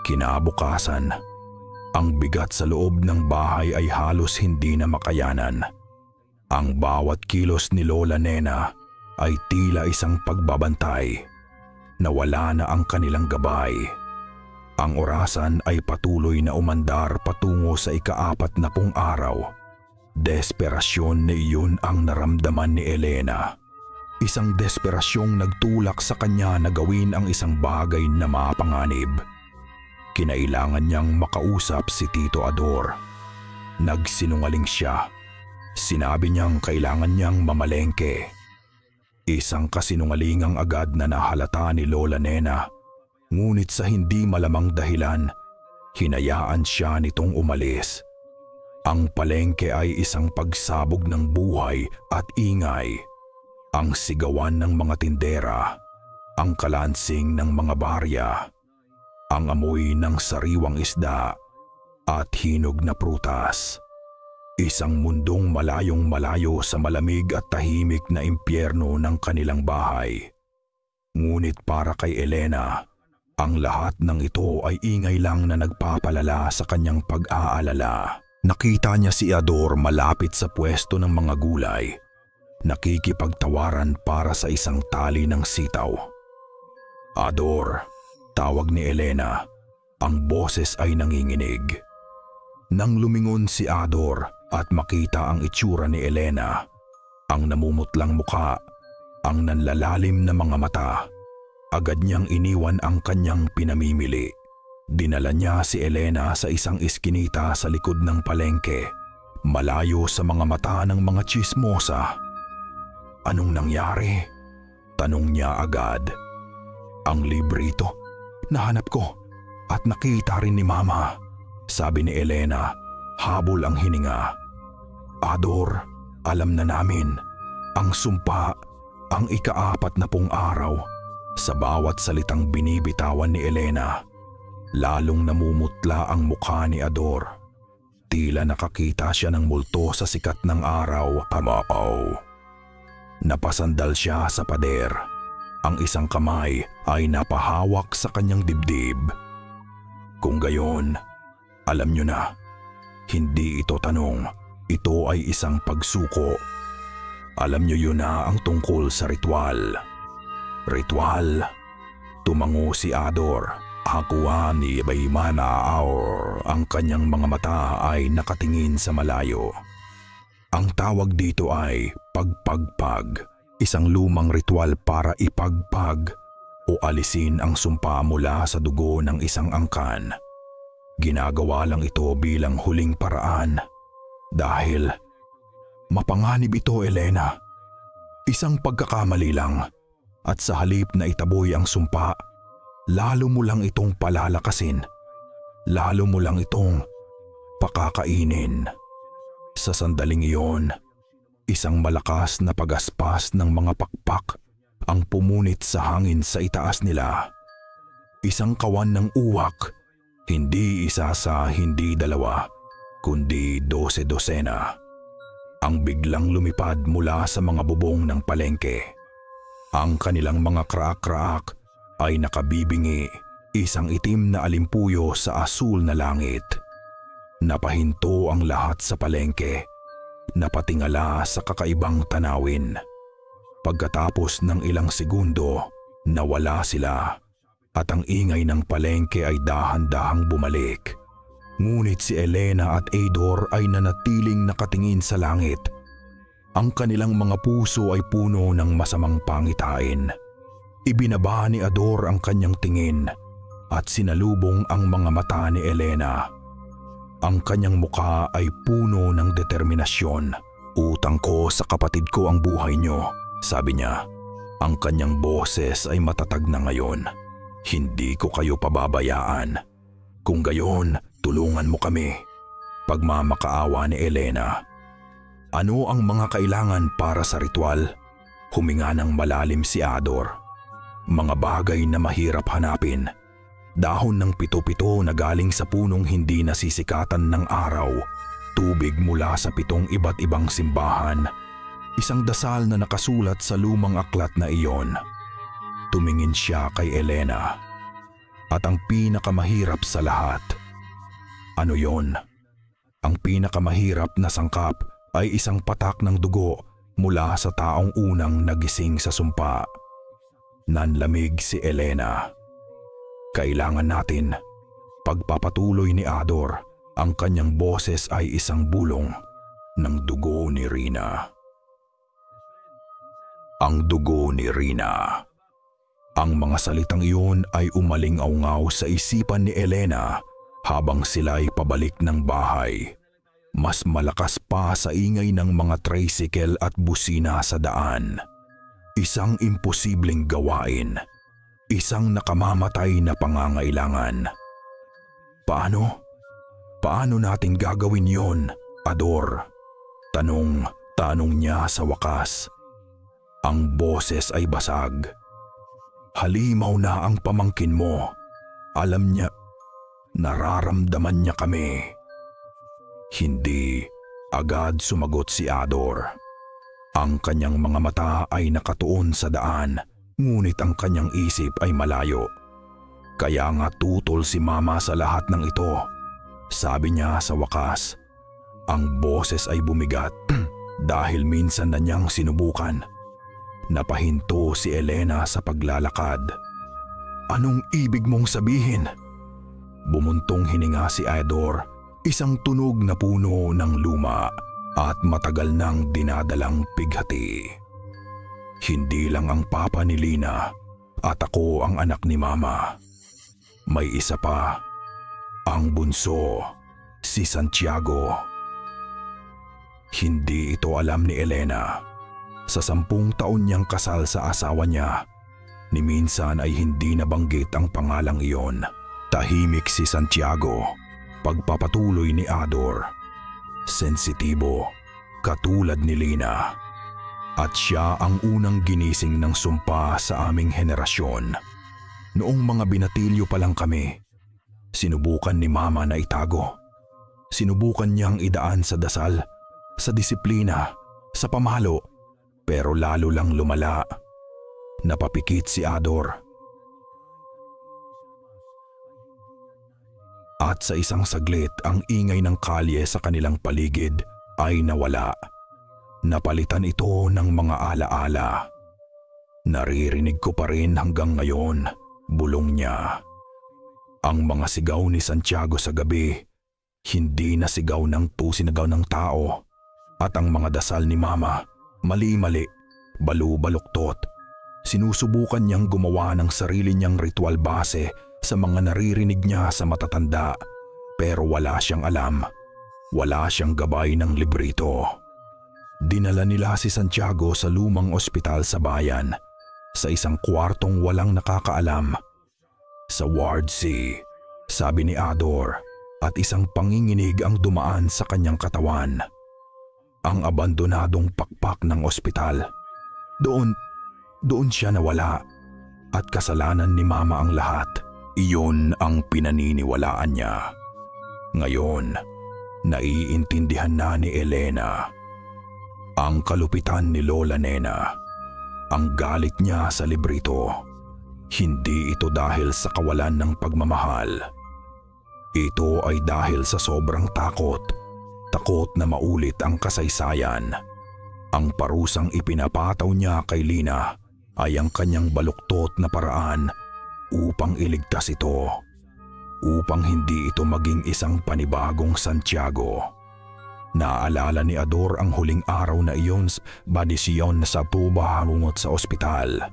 Kinabukasan, ang bigat sa loob ng bahay ay halos hindi na makayanan. Ang bawat kilos ni Lola Nena ay tila isang pagbabantay. Nawala na ang kanilang gabay. Ang orasan ay patuloy na umandar patungo sa ika-40 araw. Desperasyon na iyon ang naramdaman ni Elena. Isang desperasyong nagtulak sa kanya na gawin ang isang bagay na mapanganib. Kinailangan niyang makausap si Tito Ador. Nagsinungaling siya. Sinabi niyang kailangan niyang mamalengke. Isang kasinungalingang agad na nahalata ni Lola Nena. Ngunit sa hindi malamang dahilan, hinayaan siya nitong umalis. Ang palengke ay isang pagsabog ng buhay at ingay. Ang sigawan ng mga tindera, ang kalansing ng mga barya, ang amoy ng sariwang isda at hinog na prutas. Isang mundong malayong malayo sa malamig at tahimik na impyerno ng kanilang bahay. Ngunit para kay Elena, ang lahat ng ito ay ingay lang na nagpapalala sa kanyang pag-aalala. Nakita niya si Ador malapit sa pwesto ng mga gulay. Nakikipagtawaran para sa isang tali ng sitaw. "Ador," tawag ni Elena. Ang boses ay nanginginig. Nang lumingon si Ador at makita ang itsura ni Elena, ang namumutlang muka, ang nanlalalim na mga mata, agad niyang iniwan ang kanyang pinamimili. Dinala niya si Elena sa isang iskinita sa likod ng palengke, malayo sa mga mata ng mga tsismosa. "Anong nangyari?" tanong niya agad. "Ang librito, nahanap ko at nakita rin ni Mama," sabi ni Elena, habol ang hininga. "Ador, alam na namin, ang sumpa, ang ika-40 araw." Sa bawat salitang binibitawan ni Elena, lalong namumutla ang mukha ni Ador. Tila nakakita siya ng multo sa sikat ng araw. Amaw. Napasandal siya sa pader. Ang isang kamay ay napahawak sa kanyang dibdib. Kung gayon, alam niyo na, hindi ito tanong, ito ay isang pagsuko. Alam niyo yun na ang tungkol sa ritual. Ritual? Tumango si Ador. Hakuha ni Baymana Aur. Ang kanyang mga mata ay nakatingin sa malayo. Ang tawag dito ay pagpagpag. Isang lumang ritual para ipagpag o alisin ang sumpa mula sa dugo ng isang angkan. Ginagawa lang ito bilang huling paraan. Dahil mapanganib ito, Elena. Isang pagkakamali lang. At sa halip na itaboy ang sumpa, lalo mo lang itong palalakasin. Lalo mo lang itong pakakainin. Sa sandaling iyon, isang malakas na pagaspas ng mga pakpak ang pumunit sa hangin sa itaas nila. Isang kawan ng uwak, hindi isa sa hindi dalawa, kundi 12-dosena. Ang biglang lumipad mula sa mga bubong ng palengke. Ang kanilang mga kraak-kraak ay nakabibingi, isang itim na alimpuyo sa asul na langit. Napahinto ang lahat sa palengke, napatingala sa kakaibang tanawin. Pagkatapos ng ilang segundo, nawala sila at ang ingay ng palengke ay dahan-dahang bumalik. Ngunit si Elena at Ador ay nanatiling nakatingin sa langit. Ang kanilang mga puso ay puno ng masamang pangitain. Ibinaba ni Ador ang kanyang tingin at sinalubong ang mga mata ni Elena. Ang kanyang mukha ay puno ng determinasyon. "Utang ko sa kapatid ko ang buhay niyo," sabi niya. Ang kanyang boses ay matatag na ngayon. "Hindi ko kayo pababayaan. Kung gayon, tulungan mo kami." Pagmamakaawa ni Elena. "Ano ang mga kailangan para sa ritual?" Huminga ng malalim si Ador. "Mga bagay na mahirap hanapin. Dahon ng pito-pito na galing sa punong hindi nasisikatan ng araw. Tubig mula sa 7 iba't ibang simbahan. Isang dasal na nakasulat sa lumang aklat na iyon." Tumingin siya kay Elena. "At ang pinakamahirap sa lahat." "Ano yon?" "Ang pinakamahirap na sangkap ay isang patak ng dugo mula sa taong unang nagising sa sumpa." Nanlamig si Elena. "Kailangan natin." Pagpapatuloy ni Ador, ang kanyang boses ay isang bulong ng dugo ni Rina. Ang dugo ni Rina. Ang mga salitang iyon ay umaling-aungaw sa isipan ni Elena habang sila'y pabalik ng bahay. Mas malakas pa sa ingay ng mga tricycle at busina sa daan. Isang imposibleng gawain. Isang nakamamatay na pangangailangan. Paano natin gagawin yon, Ador?" Tanong niya sa wakas. Ang boses ay basag. "Halimaw na ang pamangkin mo. Alam niya, nararamdaman niya kami." Hindi agad sumagot si Ador. Ang kanyang mga mata ay nakatuon sa daan, ngunit ang kanyang isip ay malayo. "Kaya nga tutol si Mama sa lahat ng ito," sabi niya sa wakas. Ang boses ay bumigat dahil minsan na niyang sinubukan. Napahinto si Elena sa paglalakad. "Anong ibig mong sabihin?" Bumuntong hininga si Ador, isang tunog na puno ng luma at matagal nang dinadalang pighati. "Hindi lang ang papa ni Lina at ako ang anak ni Mama. May isa pa, ang bunso, si Santiago." Hindi ito alam ni Elena. Sa 10 taon niyang kasal sa asawa niya, ni minsan ay hindi nabanggit ang pangalang iyon. Tahimik si Santiago. Pagpapatuloy ni Ador. Sensitibo, katulad ni Lina. At siya ang unang ginising ng sumpa sa aming henerasyon. Noong mga binatilyo pa lang kami, sinubukan ni Mama na itago. Sinubukan niyang idaan sa dasal, sa disiplina, sa pamalo, pero lalo lang lumala. Napapikit si Ador. At sa isang saglit, ang ingay ng kalye sa kanilang paligid ay nawala. Napalitan ito ng mga alaala. "Naririnig ko pa rin hanggang ngayon," bulong niya. Ang mga sigaw ni Santiago sa gabi, hindi na sigaw ng sinagaw ng tao. At ang mga dasal ni Mama, mali-mali, balu-baluktot. Sinusubukan niyang gumawa ng sarili niyang ritual base sa mga naririnig niya sa matatanda, pero wala siyang alam. Wala siyang gabay ng librito. Dinala nila si Santiago sa lumang ospital sa bayan, sa isang kwartong walang nakakaalam. Sa Ward C, sabi ni Ador, at isang panginginig ang dumaan sa kanyang katawan. Ang abandonadong pakpak ng ospital. doon siya nawala at kasalanan ni Mama ang lahat. Iyon ang pinaniniwalaan niya. Ngayon, naiintindihan na ni Elena ang kalupitan ni Lola Nena. Ang galit niya sa librito, hindi ito dahil sa kawalan ng pagmamahal. Ito ay dahil sa sobrang takot na maulit ang kasaysayan. Ang parusang ipinapataw niya kay Lina ay ang kanyang baluktot na paraan upang iligtas ito, upang hindi ito maging isang panibagong Santiago. Naalala ni Ador ang huling araw na iyon badisyon sa tuba halungot sa ospital.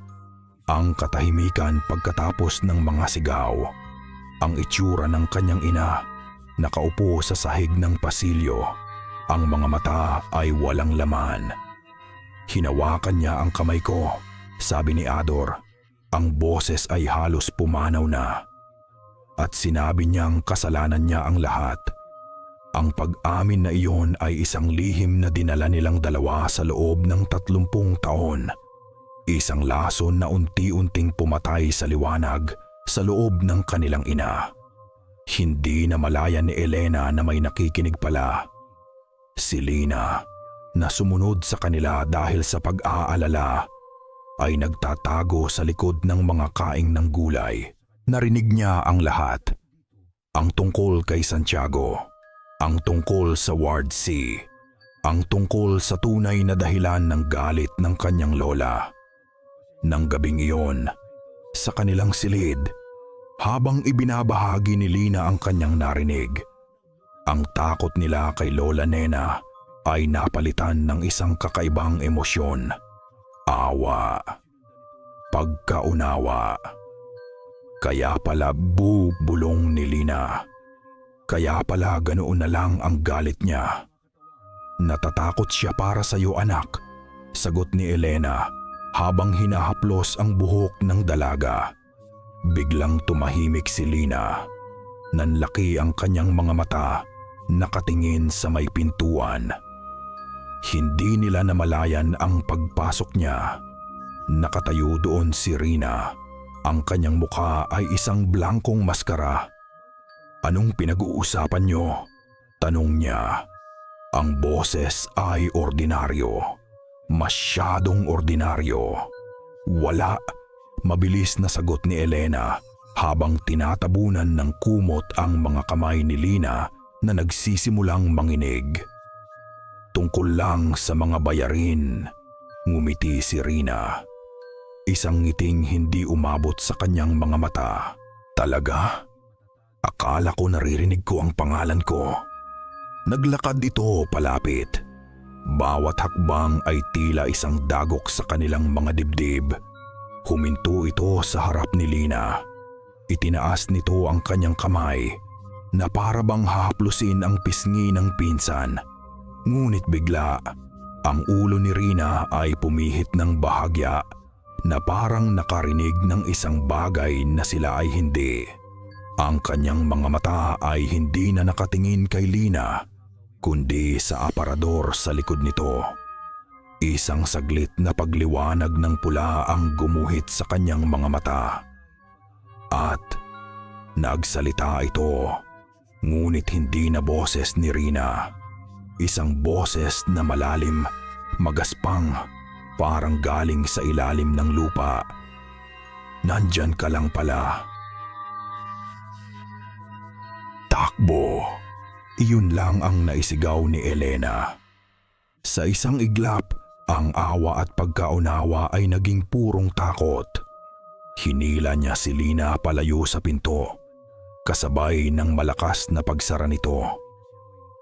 Ang katahimikan pagkatapos ng mga sigaw. Ang itsura ng kanyang ina, nakaupo sa sahig ng pasilyo. Ang mga mata ay walang laman. Hinawakan niya ang kamay ko, sabi ni Ador. Ang boses ay halos pumanaw na. At sinabi niyang kasalanan niya ang lahat. Ang pag-amin na iyon ay isang lihim na dinala nilang dalawa sa loob ng 30 taon. Isang lason na unti-unting pumatay sa liwanag sa loob ng kanilang ina. Hindi na malaya ni Elena na may nakikinig pala. Si Lina, na sumunod sa kanila dahil sa pag-aalala, ay nagtatago sa likod ng mga kaing ng gulay. Narinig niya ang lahat. Ang tungkol kay Santiago, ang tungkol sa Ward C, ang tungkol sa tunay na dahilan ng galit ng kanyang lola. Nang gabing iyon, sa kanilang silid, habang ibinabahagi ni Lina ang kanyang narinig, ang takot nila kay Lola Nena ay napalitan ng isang kakaibang emosyon. Awa, pagkaunawa. Kaya pala bubulong ni Lina. Kaya pala ganoon na lang ang galit niya. Natatakot siya para sa iyo, anak, sagot ni Elena habang hinahaplos ang buhok ng dalaga. Biglang tumahimik si Lina. Nanlaki ang kanyang mga mata, nakatingin sa may pintuan. Hindi nila namalayan ang pagpasok niya. Nakatayo doon si Rina. Ang kanyang mukha ay isang blankong maskara. Anong pinag-uusapan niyo? Tanong niya. Ang boses ay ordinaryo. Masyadong ordinaryo. Wala. Mabilis na sagot ni Elena habang tinatabunan ng kumot ang mga kamay ni Lina na nagsisimulang manginig. Tungkol lang sa mga bayarin, ngumiti si Rina. Isang ngiting hindi umabot sa kanyang mga mata. Talaga? Akala ko naririnig ko ang pangalan ko. Naglakad ito palapit. Bawat hakbang ay tila isang dagok sa kanilang mga dibdib. Huminto ito sa harap ni Lina. Itinaas nito ang kanyang kamay na para bang hahaplusin ang pisngi ng pinsan. Ngunit bigla, ang ulo ni Rina ay pumihit ng bahagya na parang nakarinig ng isang bagay na sila ay hindi. Ang kanyang mga mata ay hindi na nakatingin kay Lina, kundi sa aparador sa likod nito. Isang saglit na pagliwanag ng pula ang gumuhit sa kanyang mga mata. At nagsalita ito, ngunit hindi na boses ni Rina. Isang boses na malalim, magaspang, parang galing sa ilalim ng lupa. Nandyan ka lang pala. Takbo! Iyon lang ang naisigaw ni Elena. Sa isang iglap, ang awa at pagkaunawa ay naging purong takot. Hinila niya si Lina palayo sa pinto, kasabay ng malakas na pagsara nito.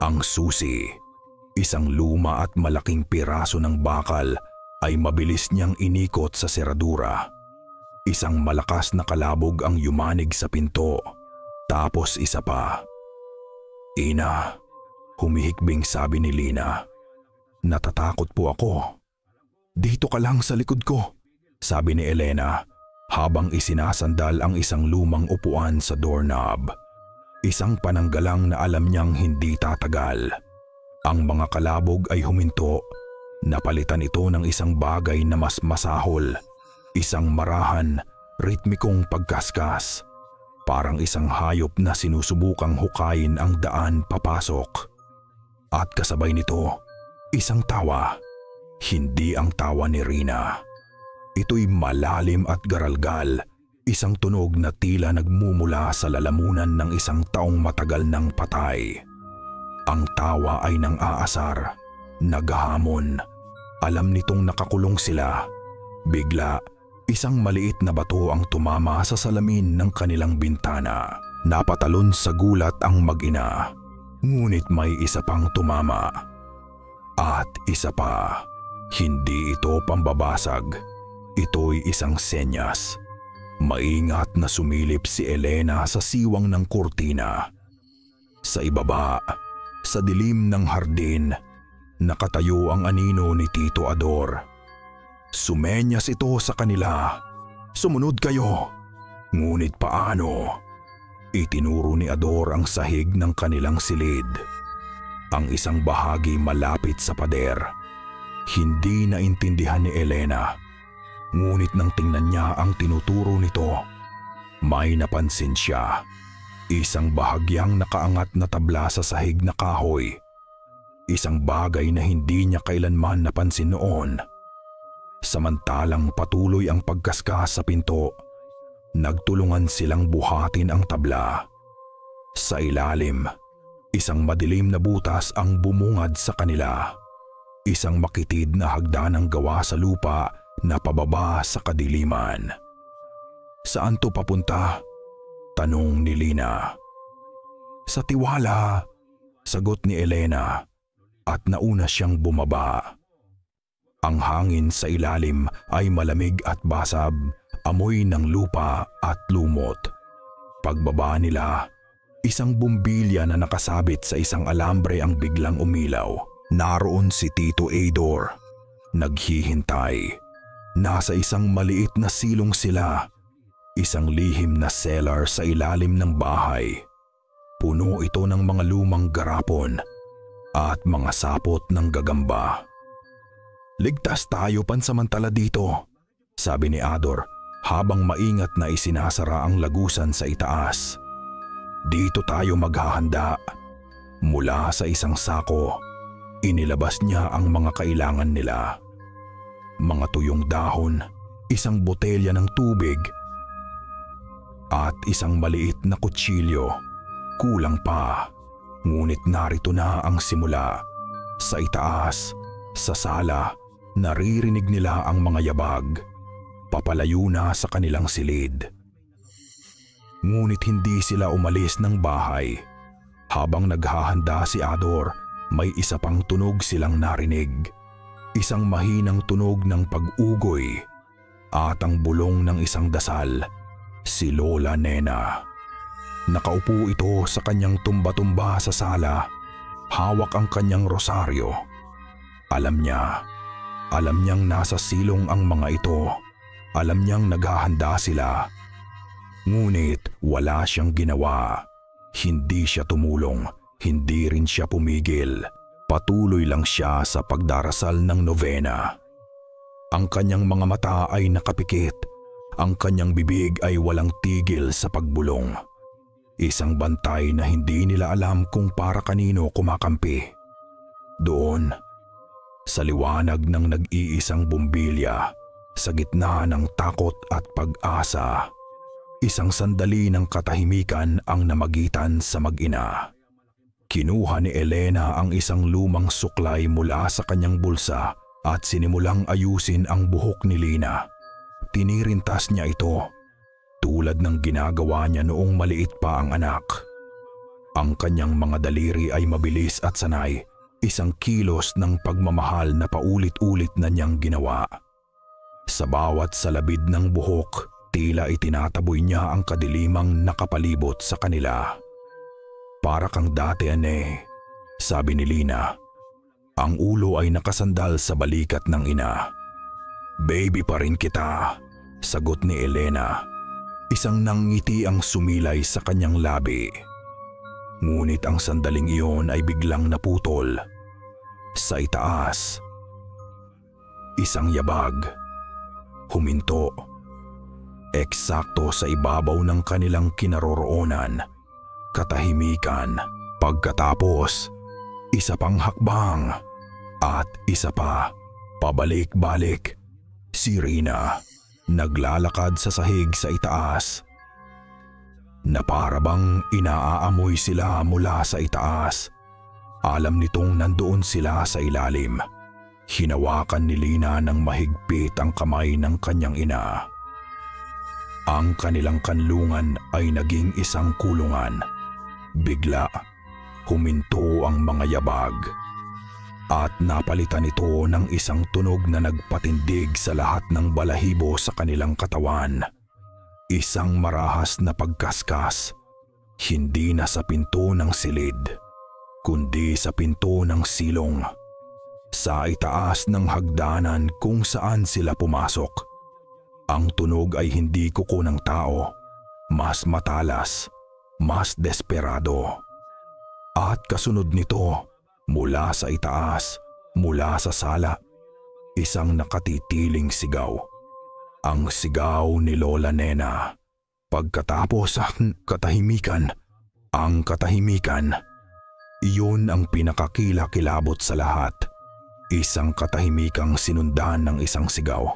Ang susi, isang luma at malaking piraso ng bakal, ay mabilis niyang inikot sa seradura. Isang malakas na kalabog ang yumanig sa pinto, tapos isa pa. Ina, humihikbing sabi ni Lina. Natatakot po ako. Dito ka lang sa likod ko, sabi ni Elena habang isinasandal ang isang lumang upuan sa doorknob. Isang pananggalang na alam niyang hindi tatagal. Ang mga kalabog ay huminto. Napalitan ito ng isang bagay na mas masahol. Isang marahan, ritmikong pagkaskas. Parang isang hayop na sinusubukang hukayin ang daan papasok. At kasabay nito, isang tawa. Hindi ang tawa ni Rina. Ito'y malalim at garalgal, isang tunog na tila nagmumula sa lalamunan ng isang taong matagal nang patay. Ang tawa ay nang aasar, naghahamon. Alam nitong nakakulong sila. Bigla, isang maliit na bato ang tumama sa salamin ng kanilang bintana. Napatalon sa gulat ang mag-ina. Ngunit may isa pang tumama. At isa pa. Hindi ito pambabasag. Ito'y isang senyas. Maingat na sumilip si Elena sa siwang ng kurtina. Sa ibaba, sa dilim ng hardin, nakatayo ang anino ni Tito Ador. Sumenyas ito sa kanila. Sumunod kayo. Ngunit paano? Itinuro ni Ador ang sahig ng kanilang silid. Ang isang bahagi malapit sa pader. Hindi naintindihan ni Elena. Ngunit nang tingnan niya ang tinuturo nito, may napansin siya. Isang bahagyang nakaangat na tabla sa sahig na kahoy. Isang bagay na hindi niya kailanman napansin noon. Samantalang patuloy ang pagkaskas sa pinto, nagtulungan silang buhatin ang tabla. Sa ilalim, isang madilim na butas ang bumungad sa kanila. Isang makitid na hagdanang gawa sa lupa na pababa sa kadiliman. Saan to papunta? Tanong ni Lina. Sa tiwala, sagot ni Elena at nauna siyang bumaba. Ang hangin sa ilalim ay malamig at basab, amoy ng lupa at lumot. Pagbaba nila, isang bumbilya na nakasabit sa isang alambre ang biglang umilaw. Naroon si Tito Ador, naghihintay. Nasa isang maliit na silong sila, isang lihim na cellar sa ilalim ng bahay. Puno ito ng mga lumang garapon at mga sapot ng gagamba. Ligtas tayo pansamantala dito, sabi ni Ador habang maingat na isinasara ang lagusan sa itaas. Dito tayo maghahanda. Mula sa isang sako, inilabas niya ang mga kailangan nila. Mga tuyong dahon, isang botelya ng tubig, at isang maliit na kutsilyo. Kulang pa, ngunit narito na ang simula. Sa itaas, sa sala, naririnig nila ang mga yabag. Papalayo na sa kanilang silid. Ngunit hindi sila umalis ng bahay. Habang naghahanda si Ador, may isa pang tunog silang narinig. Isang mahinang tunog ng pag-ugoy at ang bulong ng isang dasal, si Lola Nena. Nakaupo ito sa kanyang tumba-tumba sa sala, hawak ang kanyang rosaryo. Alam niyang nasa silong ang mga ito. Alam niyang naghahanda sila. Ngunit wala siyang ginawa. Hindi siya tumulong, hindi rin siya pumigil. Patuloy lang siya sa pagdarasal ng nobena. Ang kanyang mga mata ay nakapikit. Ang kanyang bibig ay walang tigil sa pagbulong. Isang bantay na hindi nila alam kung para kanino kumakampi. Doon, sa liwanag ng nag-iisang bumbilya, sa gitna ng takot at pag-asa, isang sandali ng katahimikan ang namagitan sa mag-ina. Kinuha ni Elena ang isang lumang suklay mula sa kanyang bulsa at sinimulang ayusin ang buhok ni Lina. Tinirintas niya ito, tulad ng ginagawa niya noong maliit pa ang anak. Ang kanyang mga daliri ay mabilis at sanay, isang kilos ng pagmamahal na paulit-ulit na niyang ginawa. Sa bawat salabid ng buhok, tila itinataboy niya ang kadilimang nakapalibot sa kanila. Para kang dati, ane, sabi ni Lina. Ang ulo ay nakasandal sa balikat ng ina. Baby pa rin kita, sagot ni Elena. Isang nangiti ang sumilay sa kanyang labi. Ngunit ang sandaling iyon ay biglang naputol. Sa itaas, isang yabag. huminto. Eksakto sa ibabaw ng kanilang kinaroroonan, katahimikan. Pagkatapos, isa pang hakbang at isa pa, pabalik-balik. Si Rina naglalakad sa sahig sa itaas na para bang inaaamoy sila mula sa itaas. Alam nitong nandoon sila sa ilalim. Hinawakan ni Lina ng mahigpit ang kamay ng kanyang ina. Ang kanilang kanlungan ay naging isang kulungan. Bigla, huminto ang mga yabag at napalitan ito ng isang tunog na nagpatindig sa lahat ng balahibo sa kanilang katawan. Isang marahas na pagkaskas, hindi na sa pinto ng silid, kundi sa pinto ng silong. Sa itaas ng hagdanan kung saan sila pumasok. Ang tunog ay hindi kuko ng tao, mas matalas, mas desperado. At kasunod nito, mula sa itaas, mula sa sala, isang nakatitiling sigaw. Ang sigaw ni Lola Nena. Pagkatapos ang katahimikan, iyon ang pinakakilakilabot sa lahat. Isang katahimikang sinundan ng isang sigaw.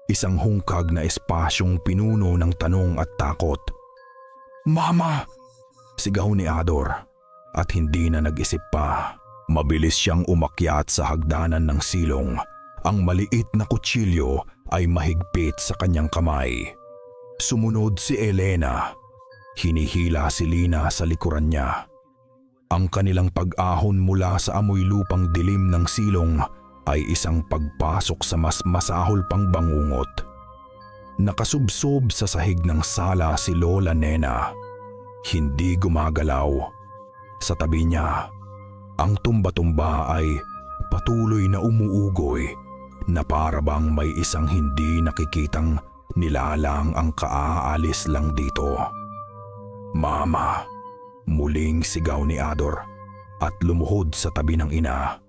Isang hungkag na espasyong pinuno ng tanong at takot. "Mama!" sigaw ni Ador at hindi na nag-isip pa. Mabilis siyang umakyat sa hagdanan ng silong. Ang maliit na kutsilyo ay mahigpit sa kanyang kamay. Sumunod si Elena. Hinihila si Lina sa likuran niya. Ang kanilang pag-ahon mula sa amoy lupang dilim ng silong ay isang pagpasok sa mas masahol pang bangungot. Nakasubsob sa sahig ng sala si Lola Nena. Hindi gumagalaw. Sa tabi niya, ang tumba-tumba ay patuloy na umuugoy na para bang may isang hindi nakikitang nilalang ang kaaalis lang dito. "Mama!" muling sigaw ni Ador at lumuhod sa tabi ng ina.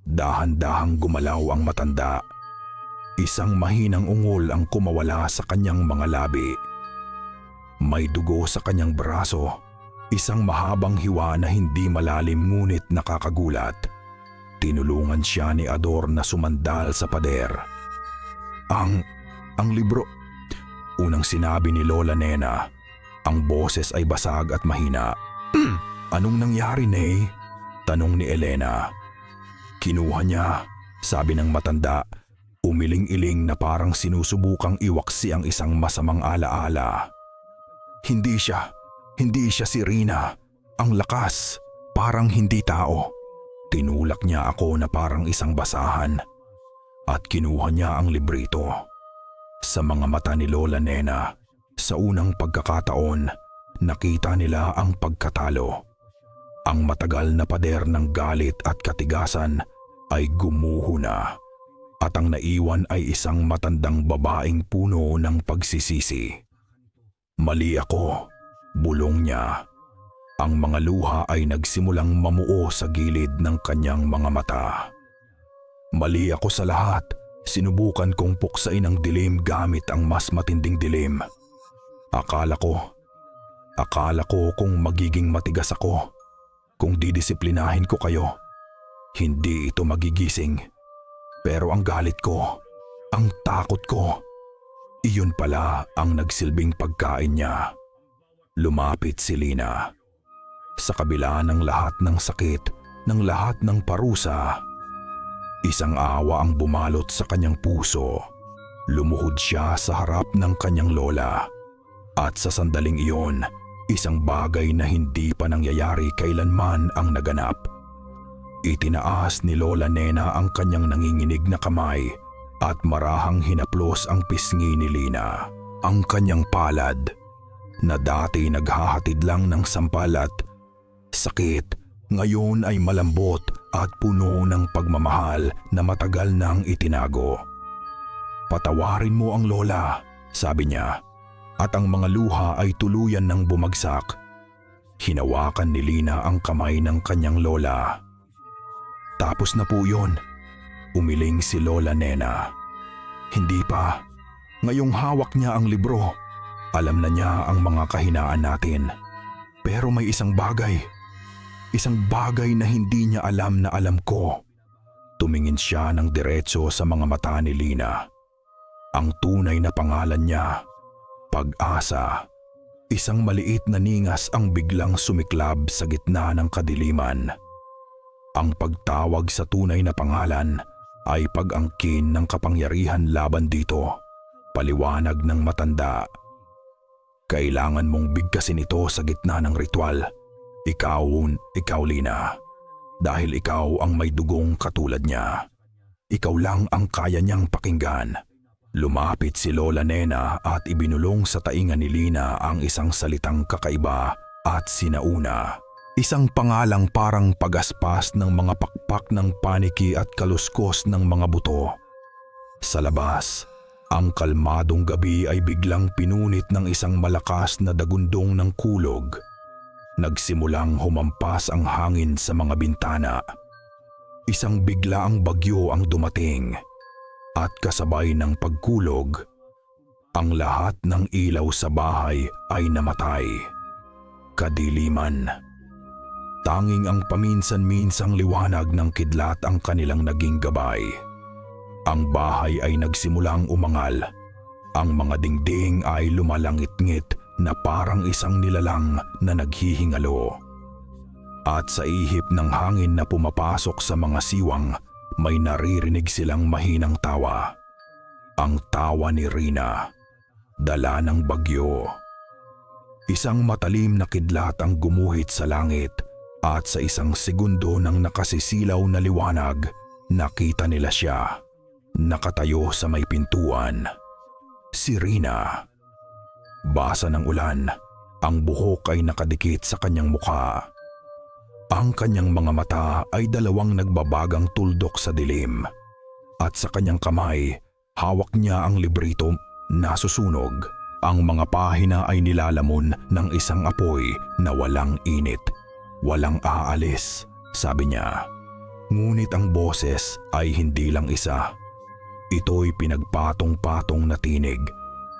Dahan-dahang gumalaw ang matanda. Isang mahinang ungol ang kumawala sa kanyang mga labi. May dugo sa kanyang braso, isang mahabang hiwa na hindi malalim ngunit nakakagulat. Tinulungan siya ni Ador na sumandal sa pader. Ang libro," unang sinabi ni Lola Nena. Ang boses ay basag at mahina. "Anong nangyari, Nay?" tanong ni Elena. "Kinuha niya," sabi ng matanda, umiling-iling na parang sinusubukang iwaksi ang isang masamang alaala. Hindi siya si Rina. Ang lakas, parang hindi tao." Tinulak niya ako na parang isang basahan at kinuha niya ang librito. Sa mga mata ni Lola Nena, sa unang pagkakataon, nakita nila ang pagkatalo. Ang matagal na pader ng galit at katigasan ay gumuho na at ang naiwan ay isang matandang babaeng puno ng pagsisisi. "Mali ako," bulong niya. Ang mga luha ay nagsimulang mamuo sa gilid ng kanyang mga mata. "Mali ako sa lahat. Sinubukan kong puksain ang dilim gamit ang mas matinding dilim. Akala ko kung magiging matigas ako, kung didisiplinahin ko kayo, hindi ito magigising. Pero ang galit ko, ang takot ko, iyon pala ang nagsilbing pagkain niya." Lumapit si Lina. Sa kabila ng lahat ng sakit, ng lahat ng parusa, isang awa ang bumalot sa kanyang puso. Lumuhod siya sa harap ng kanyang lola. At sa sandaling iyon, isang bagay na hindi pa nangyayari kailanman ang naganap. Itinaas ni Lola Nena ang kanyang nanginginig na kamay at marahang hinaplos ang pisngi ni Lina. Ang kanyang palad, na dati naghahatid lang ng sampal at sakit, ngayon ay malambot at puno ng pagmamahal na matagal nang itinago. "Patawarin mo ang lola," sabi niya, at ang mga luha ay tuluyan ng bumagsak. Hinawakan ni Lina ang kamay ng kanyang lola. "Tapos na po yun," umiling si Lola Nena. "Hindi pa. Ngayong hawak niya ang libro, alam na niya ang mga kahinaan natin. Pero may isang bagay na hindi niya alam na alam ko. Tumingin siya ng diretso sa mga mata ni Lina. Ang tunay na pangalan niya, Pag-asa. Isang maliit na ningas ang biglang sumiklab sa gitna ng kadiliman. Ang pagtawag sa tunay na pangalan ay pag-angkin ng kapangyarihan laban dito. Paliwanag ng matanda. Kailangan mong bigkasin ito sa gitna ng ritual. Ikaw Lina. Dahil ikaw ang may dugong katulad niya. Ikaw lang ang kaya niyang pakinggan. Lumapit si Lola Nena at ibinulong sa tainga ni Lina ang isang salitang kakaiba at sinauna. Isang pangalang parang pagaspas ng mga pakpak ng paniki at kaluskos ng mga buto. Sa labas, ang kalmadong gabi ay biglang pinunit ng isang malakas na dagundong ng kulog. Nagsimulang humampas ang hangin sa mga bintana. Isang biglaang bagyo ang dumating. At kasabay ng pagkulog, ang lahat ng ilaw sa bahay ay namatay. Kadiliman. Tanging ang paminsan-minsang liwanag ng kidlat ang kanilang naging gabay. Ang bahay ay nagsimulang umangal. Ang mga dingding ay lumalangit-ngit na parang isang nilalang na naghihingalo. At sa ihip ng hangin na pumapasok sa mga siwang, may naririnig silang mahinang tawa. Ang tawa ni Rina, dala ng bagyo. Isang matalim na kidlat ang gumuhit sa langit at sa isang segundo ng nakasisilaw na liwanag, nakita nila siya. Nakatayo sa may pintuan. Si Rina. Basa ng ulan, ang buhok ay nakadikit sa kanyang mukha. Ang kanyang mga mata ay dalawang nagbabagang tuldok sa dilim. At sa kanyang kamay, hawak niya ang librito na susunog. Ang mga pahina ay nilalamon ng isang apoy na walang init, walang aalis, sabi niya. Ngunit ang boses ay hindi lang isa. Ito'y pinagpatong-patong na tinig.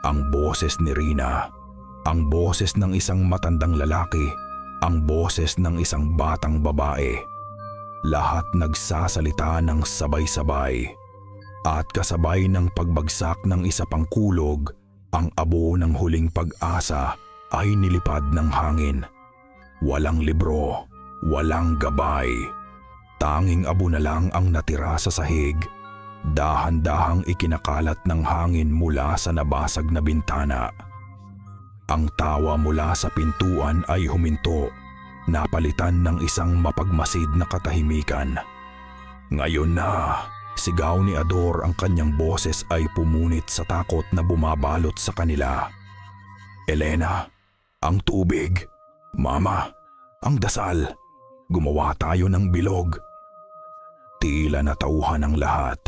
Ang boses ni Rina. Ang boses ng isang matandang lalaki. Ang boses ng isang batang babae. Lahat nagsasalita ng sabay-sabay. At kasabay ng pagbagsak ng isa pang kulog, ang abo ng huling pag-asa ay nilipad ng hangin. Walang libro, walang gabay. Tanging abo na lang ang natira sa sahig. Dahan-dahang ikinakalat ng hangin mula sa nabasag na bintana. Ang tawa mula sa pintuan ay huminto, napalitan ng isang mapagmasid na katahimikan. Ngayon na, sigaw ni Ador, ang kanyang boses ay pumunit sa takot na bumabalot sa kanila. Elena, ang tubig. Mama, ang dasal. Gumawa tayo ng bilog. Tila natauhan ang lahat.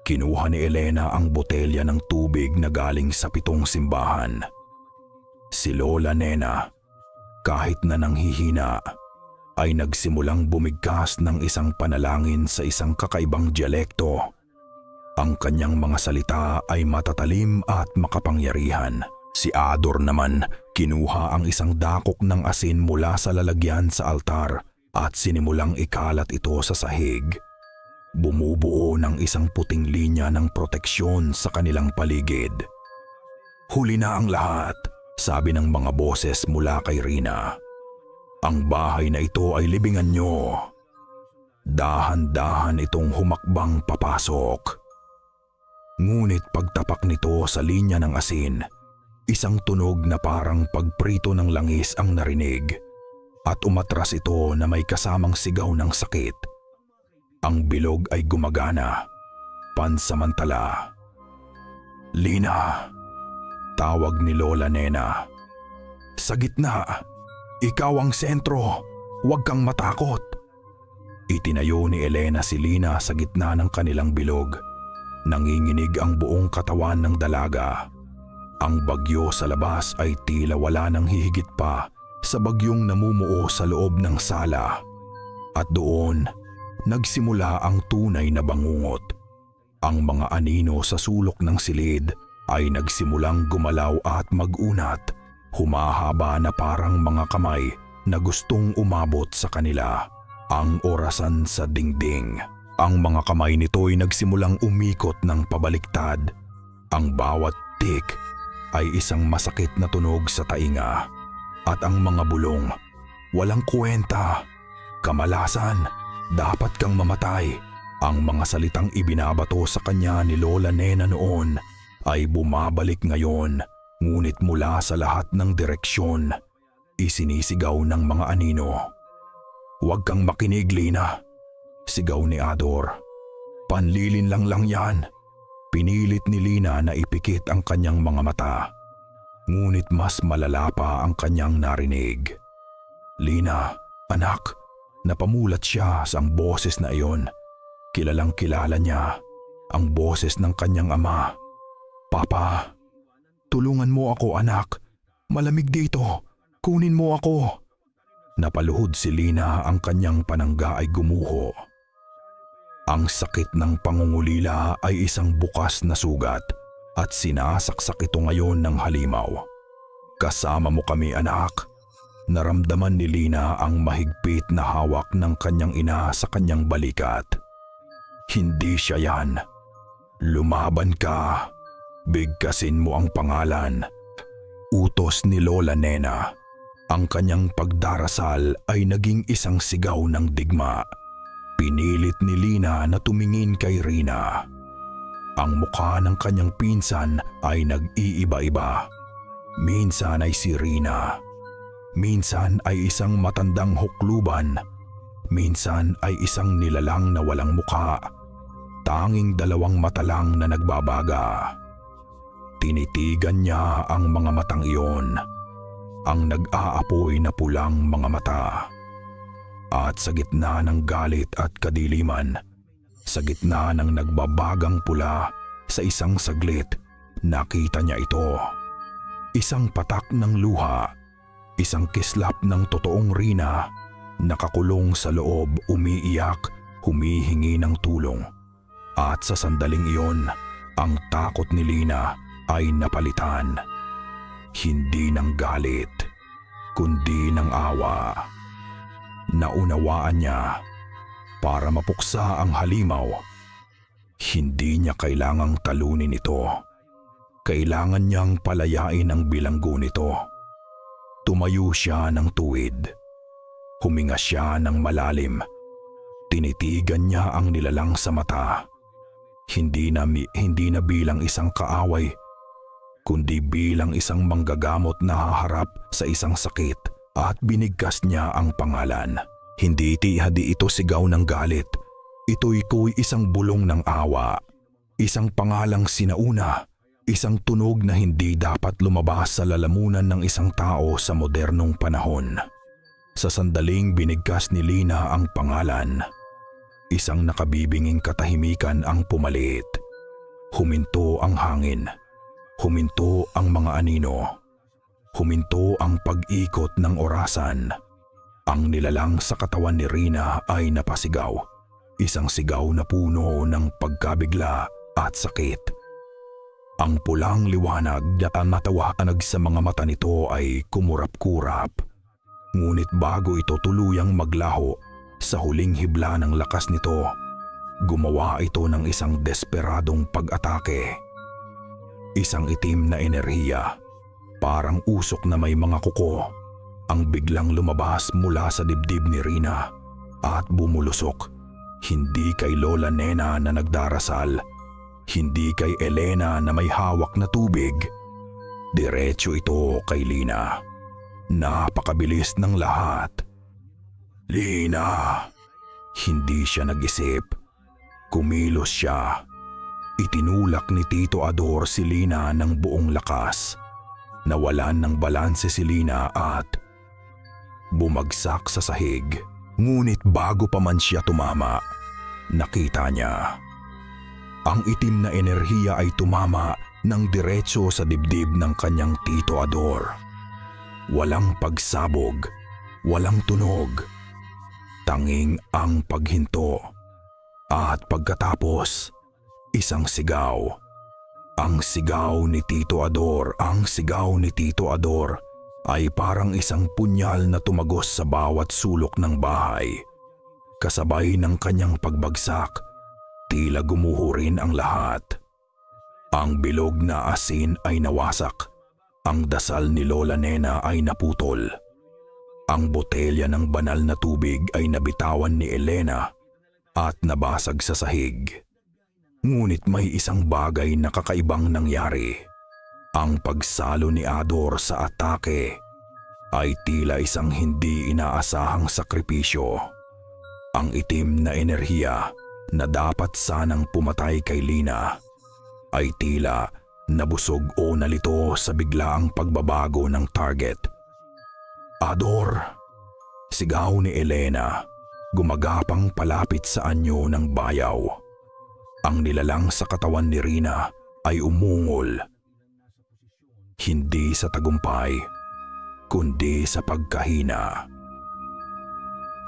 Kinuha ni Elena ang botelya ng tubig na galing sa 7 simbahan. Si Lola Nena, kahit na nanghihina, ay nagsimulang bumigkas ng isang panalangin sa isang kakaibang dialekto. Ang kanyang mga salita ay matatalim at makapangyarihan. Si Ador naman, kinuha ang isang dakok ng asin mula sa lalagyan sa altar at sinimulang ikalat ito sa sahig. Bumubuo ng isang puting linya ng proteksyon sa kanilang paligid. Huli na ang lahat, sabi ng mga boses mula kay Rina. Ang bahay na ito ay libingan nyo. Dahan-dahan itong humakbang papasok. Ngunit pagtapak nito sa linya ng asin, isang tunog na parang pagprito ng langis ang narinig at umatras ito na may kasamang sigaw ng sakit. Ang bilog ay gumagana, pansamantala. Lina, tawag ni Lola Nena. Sa gitna, ikaw ang sentro, huwag kang matakot. Itinayo ni Elena si Lina sa gitna ng kanilang bilog. Nanginginig ang buong katawan ng dalaga. Ang bagyo sa labas ay tila wala nang hihigit pa sa bagyong namumuo sa loob ng sala. At doon, nagsimula ang tunay na bangungot. Ang mga anino sa sulok ng silid ay nagsimulang gumalaw at mag-unat, humahaba na parang mga kamay na gustong umabot sa kanila. Ang orasan sa dingding. Ang mga kamay nito'y nagsimulang umikot ng pabaliktad. Ang bawat tik ay isang masakit na tunog sa tainga. At ang mga bulong, walang kwenta, kamalasan, dapat kang mamatay. Ang mga salitang ibinabato sa kanya ni Lola Nena noon ay bumabalik ngayon, ngunit mula sa lahat ng direksyon, isinisigaw ng mga anino. "Huwag kang makinig, Lina," sigaw ni Ador. "Panlilinlang lang yan." Pinilit ni Lina na ipikit ang kanyang mga mata. Ngunit mas malala pa ang kanyang narinig. "Lina, anak," napamulat siya sa ang boses na iyon. Kilalang kilala niya ang boses ng kanyang ama. "Papa, tulungan mo ako, anak. Malamig dito. Kunin mo ako." Napaluhod si Lina, ang kanyang panangga ay gumuho. Ang sakit ng pangungulila ay isang bukas na sugat at sinasaksak ito ngayon ng halimaw. "Kasama mo kami, anak." Naramdaman ni Lina ang mahigpit na hawak ng kanyang ina sa kanyang balikat. "Hindi siya yan. Lumaban ka. Bigkasin mo ang pangalan." Utos ni Lola Nena. Ang kanyang pagdarasal ay naging isang sigaw ng digma. Pinilit ni Lina na tumingin kay Rina. Ang mukha ng kanyang pinsan ay nag-iiba-iba. Minsan ay si Rina. Minsan ay isang matandang hukluban. Minsan ay isang nilalang na walang mukha. Tanging dalawang mata lang na nagbabaga. Tinitigan niya ang mga matang iyon, ang nag-aapoy na pulang mga mata. At sa gitna ng galit at kadiliman, sa gitna ng nagbabagang pula, sa isang saglit, nakita niya ito. Isang patak ng luha, isang kislap ng totoong Rina, nakakulong sa loob, umiiyak, humihingi ng tulong. At sa sandaling iyon, ang takot ni Lina ay napalitan. Hindi ng galit, kundi ng awa. Naunawaan niya, para mapuksa ang halimaw, hindi niya kailangang talunin ito. Kailangan niyang palayain ang bilanggo nito. Tumayo siya ng tuwid. Huminga siya ng malalim. Tinitigan niya ang nilalang sa mata. Hindi na bilang isang kaaway, kundi bilang isang manggagamot na haharap sa isang sakit, at binigkas niya ang pangalan. Hindi ito sigaw ng galit. Ito'y isang bulong ng awa. Isang pangalang sinauna. Isang tunog na hindi dapat lumabas sa lalamunan ng isang tao sa modernong panahon. Sa sandaling binigkas ni Lina ang pangalan, isang nakabibinging katahimikan ang pumalit. Huminto ang hangin. Huminto ang mga anino. Huminto ang pag-ikot ng orasan. Ang nilalang sa katawan ni Rina ay napasigaw. Isang sigaw na puno ng pagkabigla at sakit. Ang pulang liwanag na natawaanag sa mga mata nito ay kumurap-kurap. Ngunit bago ito tuluyang maglaho, sa huling hibla ng lakas nito, gumawa ito ng isang desperadong pag-atake. Isang itim na enerhiya, parang usok na may mga kuko, ang biglang lumabas mula sa dibdib ni Rina at bumulusok. Hindi kay Lola Nena na nagdarasal, hindi kay Elena na may hawak na tubig. Diretso ito kay Lina. Napakabilis ng lahat. "Lina!" Hindi siya nag-isip. Kumilos siya. Itinulak ni Tito Ador si Lina ng buong lakas. Nawalan ng balanse si Lina at bumagsak sa sahig. Ngunit bago pa man siya tumama, nakita niya. Ang itim na enerhiya ay tumama ng diretso sa dibdib ng kanyang Tito Ador. Walang pagsabog, walang tunog. Tanging ang paghinto. At pagkatapos, isang sigaw. Ang sigaw ni Tito Ador, ay parang isang punyal na tumagos sa bawat sulok ng bahay. Kasabay ng kanyang pagbagsak, tila gumuho rin ang lahat. Ang bilog na asin ay nawasak. Ang dasal ni Lola Nena ay naputol. Ang botelya ng banal na tubig ay nabitawan ni Elena at nabasag sa sahig. Ngunit may isang bagay na kakaibang nangyari. Ang pagsalo ni Ador sa atake ay tila isang hindi inaasahang sakripisyo. Ang itim na enerhiya na dapat sanang pumatay kay Lina ay tila nabusog o nalito sa biglaang pagbabago ng target. "Ador!" sigaw ni Elena, gumagapang palapit sa anyo ng bayaw. Ang nilalang sa katawan ni Rina ay umungol. Hindi sa tagumpay, kundi sa pagkahina.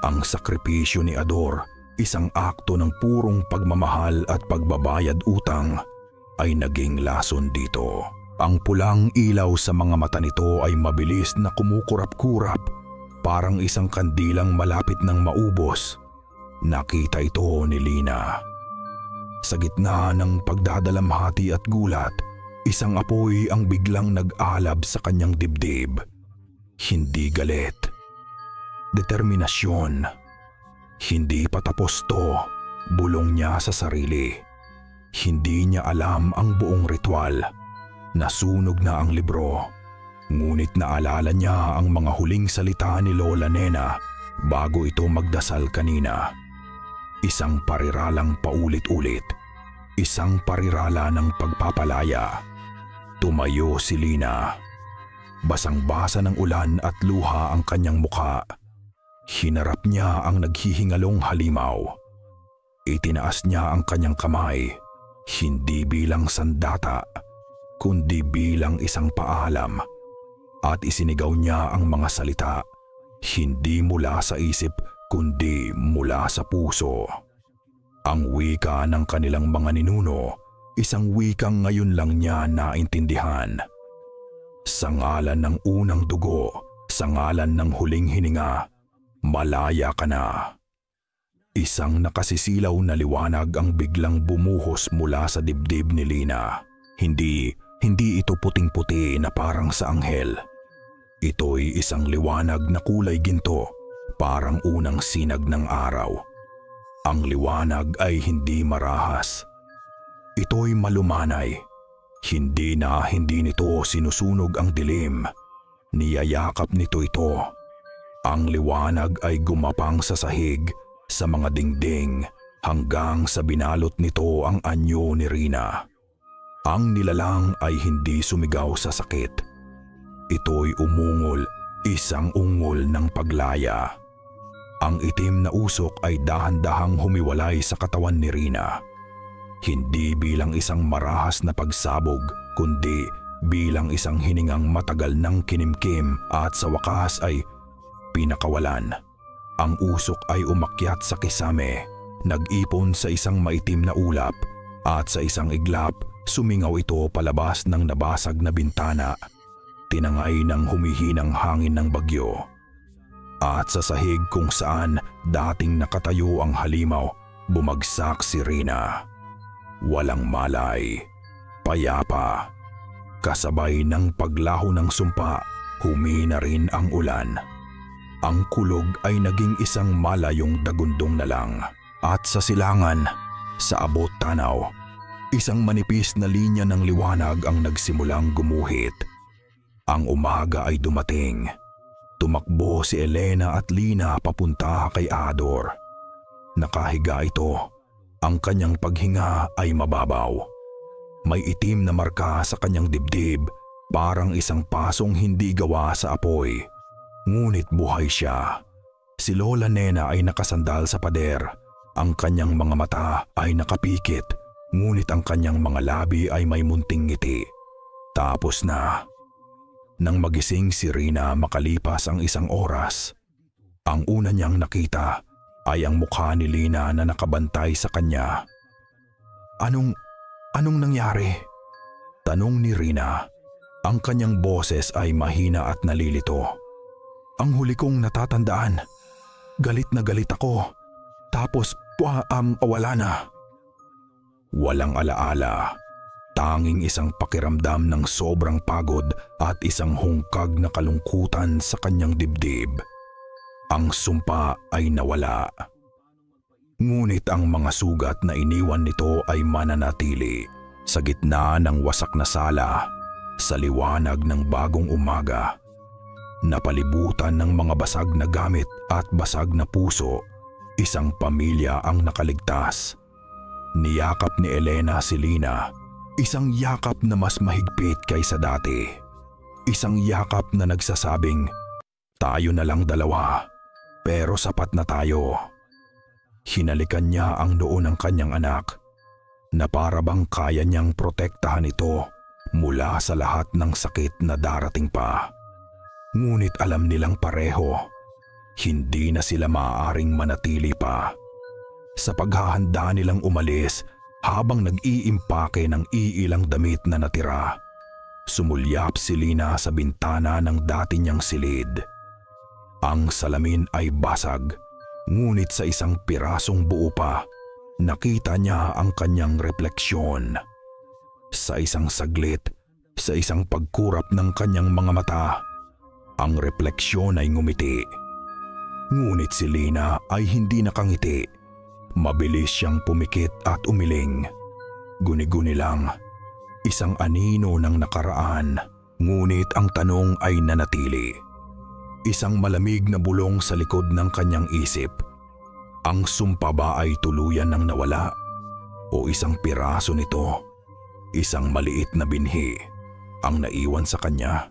Ang sakripisyo ni Ador, isang akto ng purong pagmamahal at pagbabayad utang, ay naging lason dito. Ang pulang ilaw sa mga mata nito ay mabilis na kumukurap-kurap, parang isang kandilang malapit ng maubos. Nakita ito ni Lina. Sa gitna ng pagdadalamhati at gulat, isang apoy ang biglang nag-alab sa kanyang dibdib. Hindi galit. Determinasyon. Hindi pa tapos to, bulong niya sa sarili. Hindi niya alam ang buong ritual. Nasunog na ang libro. Ngunit naalala niya ang mga huling salita ni Lola Nena bago ito magdasal kanina. Isang pariralang paulit-ulit. Isang parirala ng pagpapalaya. Tumayo si Lina. Basang-basa ng ulan at luha ang kanyang mukha. Hinarap niya ang naghihingalong halimaw. Itinaas niya ang kanyang kamay. Hindi bilang sandata, kundi bilang isang paalam, at isinigaw niya ang mga salita, hindi mula sa isip kundi mula sa puso. Ang wika ng kanilang mga ninuno, isang wikang ngayon lang niya naintindihan. Sa ngalan ng unang dugo, sa ngalan ng huling hininga, malaya ka na. Isang nakasisilaw na liwanag ang biglang bumuhos mula sa dibdib ni Lina. Hindi ito puting-puti na parang sa anghel. Ito'y isang liwanag na kulay ginto, parang unang sinag ng araw. Ang liwanag ay hindi marahas. Ito'y malumanay. Hindi nito sinusunog ang dilim. Niyayakap nito ito. Ang liwanag ay gumapang sa sahig, sa mga dingding, hanggang sa binalot nito ang anyo ni Rina. Ang nilalang ay hindi sumigaw sa sakit. Ito'y umungol, isang ungol ng paglaya. Ang itim na usok ay dahan-dahang humiwalay sa katawan ni Rina. Hindi bilang isang marahas na pagsabog, kundi bilang isang hiningang matagal ng kinimkim at sa wakas ay pinakawalan. Ang usok ay umakyat sa kisame, nag-ipon sa isang maitim na ulap, at sa isang iglap, sumingaw ito palabas ng nabasag na bintana, tinangay ng humihinang hangin ng bagyo. At sa sahig kung saan dating nakatayo ang halimaw, bumagsak si Rina. Walang malay, payapa. Kasabay ng paglaho ng sumpa, humina rin ang ulan. Ang kulog ay naging isang malayong dagundong na lang. At sa silangan, sa abot tanaw, isang manipis na linya ng liwanag ang nagsimulang gumuhit. Ang umaga ay dumating. Tumakbo si Elena at Lina papunta kay Ador. Nakahiga ito. Ang kanyang paghinga ay mababaw. May itim na marka sa kanyang dibdib, parang isang pasong hindi gawa sa apoy. Ngunit buhay siya. Si Lola Nena ay nakasandal sa pader. Ang kanyang mga mata ay nakapikit, ngunit ang kanyang mga labi ay may munting ngiti. Tapos na. Nang magising si Rina makalipas ang isang oras, ang una niyang nakita ay ang mukha ni Lina na nakabantay sa kanya. Anong nangyari? Tanong ni Rina. Ang kanyang boses ay mahina at nalilito. Ang huli kong natatandaan, galit na galit ako. Tapos wala na. Walang alaala. Tanging isang pakiramdam ng sobrang pagod at isang hungkag na kalungkutan sa kanyang dibdib. Ang sumpa ay nawala. Ngunit ang mga sugat na iniwan nito ay mananatili sa gitna ng wasak na sala, sa liwanag ng bagong umaga. Napalibutan ng mga basag na gamit at basag na puso, isang pamilya ang nakaligtas. Niyakap ni Elena si Lina, isang yakap na mas mahigpit kaysa dati. Isang yakap na nagsasabing, tayo na lang dalawa, pero sapat na tayo. Hinalikan niya ang noo ng kanyang anak, na para bang kaya niyang protektahan ito mula sa lahat ng sakit na darating pa. Ngunit alam nilang pareho, hindi na sila maaaring manatili pa. Sa paghahanda nilang umalis habang nag-iimpake ng iilang damit na natira, sumulyap si Lina sa bintana ng dati niyang silid. Ang salamin ay basag, ngunit sa isang pirasong buo pa, nakita niya ang kanyang refleksyon. Sa isang saglit, sa isang pagkurap ng kanyang mga mata, ang refleksyon ay ngumiti. Ngunit si Lina ay hindi nakangiti. Mabilis siyang pumikit at umiling. Guni-guni lang, isang anino ng nakaraan, ngunit ang tanong ay nanatili. Isang malamig na bulong sa likod ng kanyang isip. Ang sumpa ba ay tuluyan ng nawala? O isang piraso nito, isang maliit na binhi, ang naiwan sa kanya?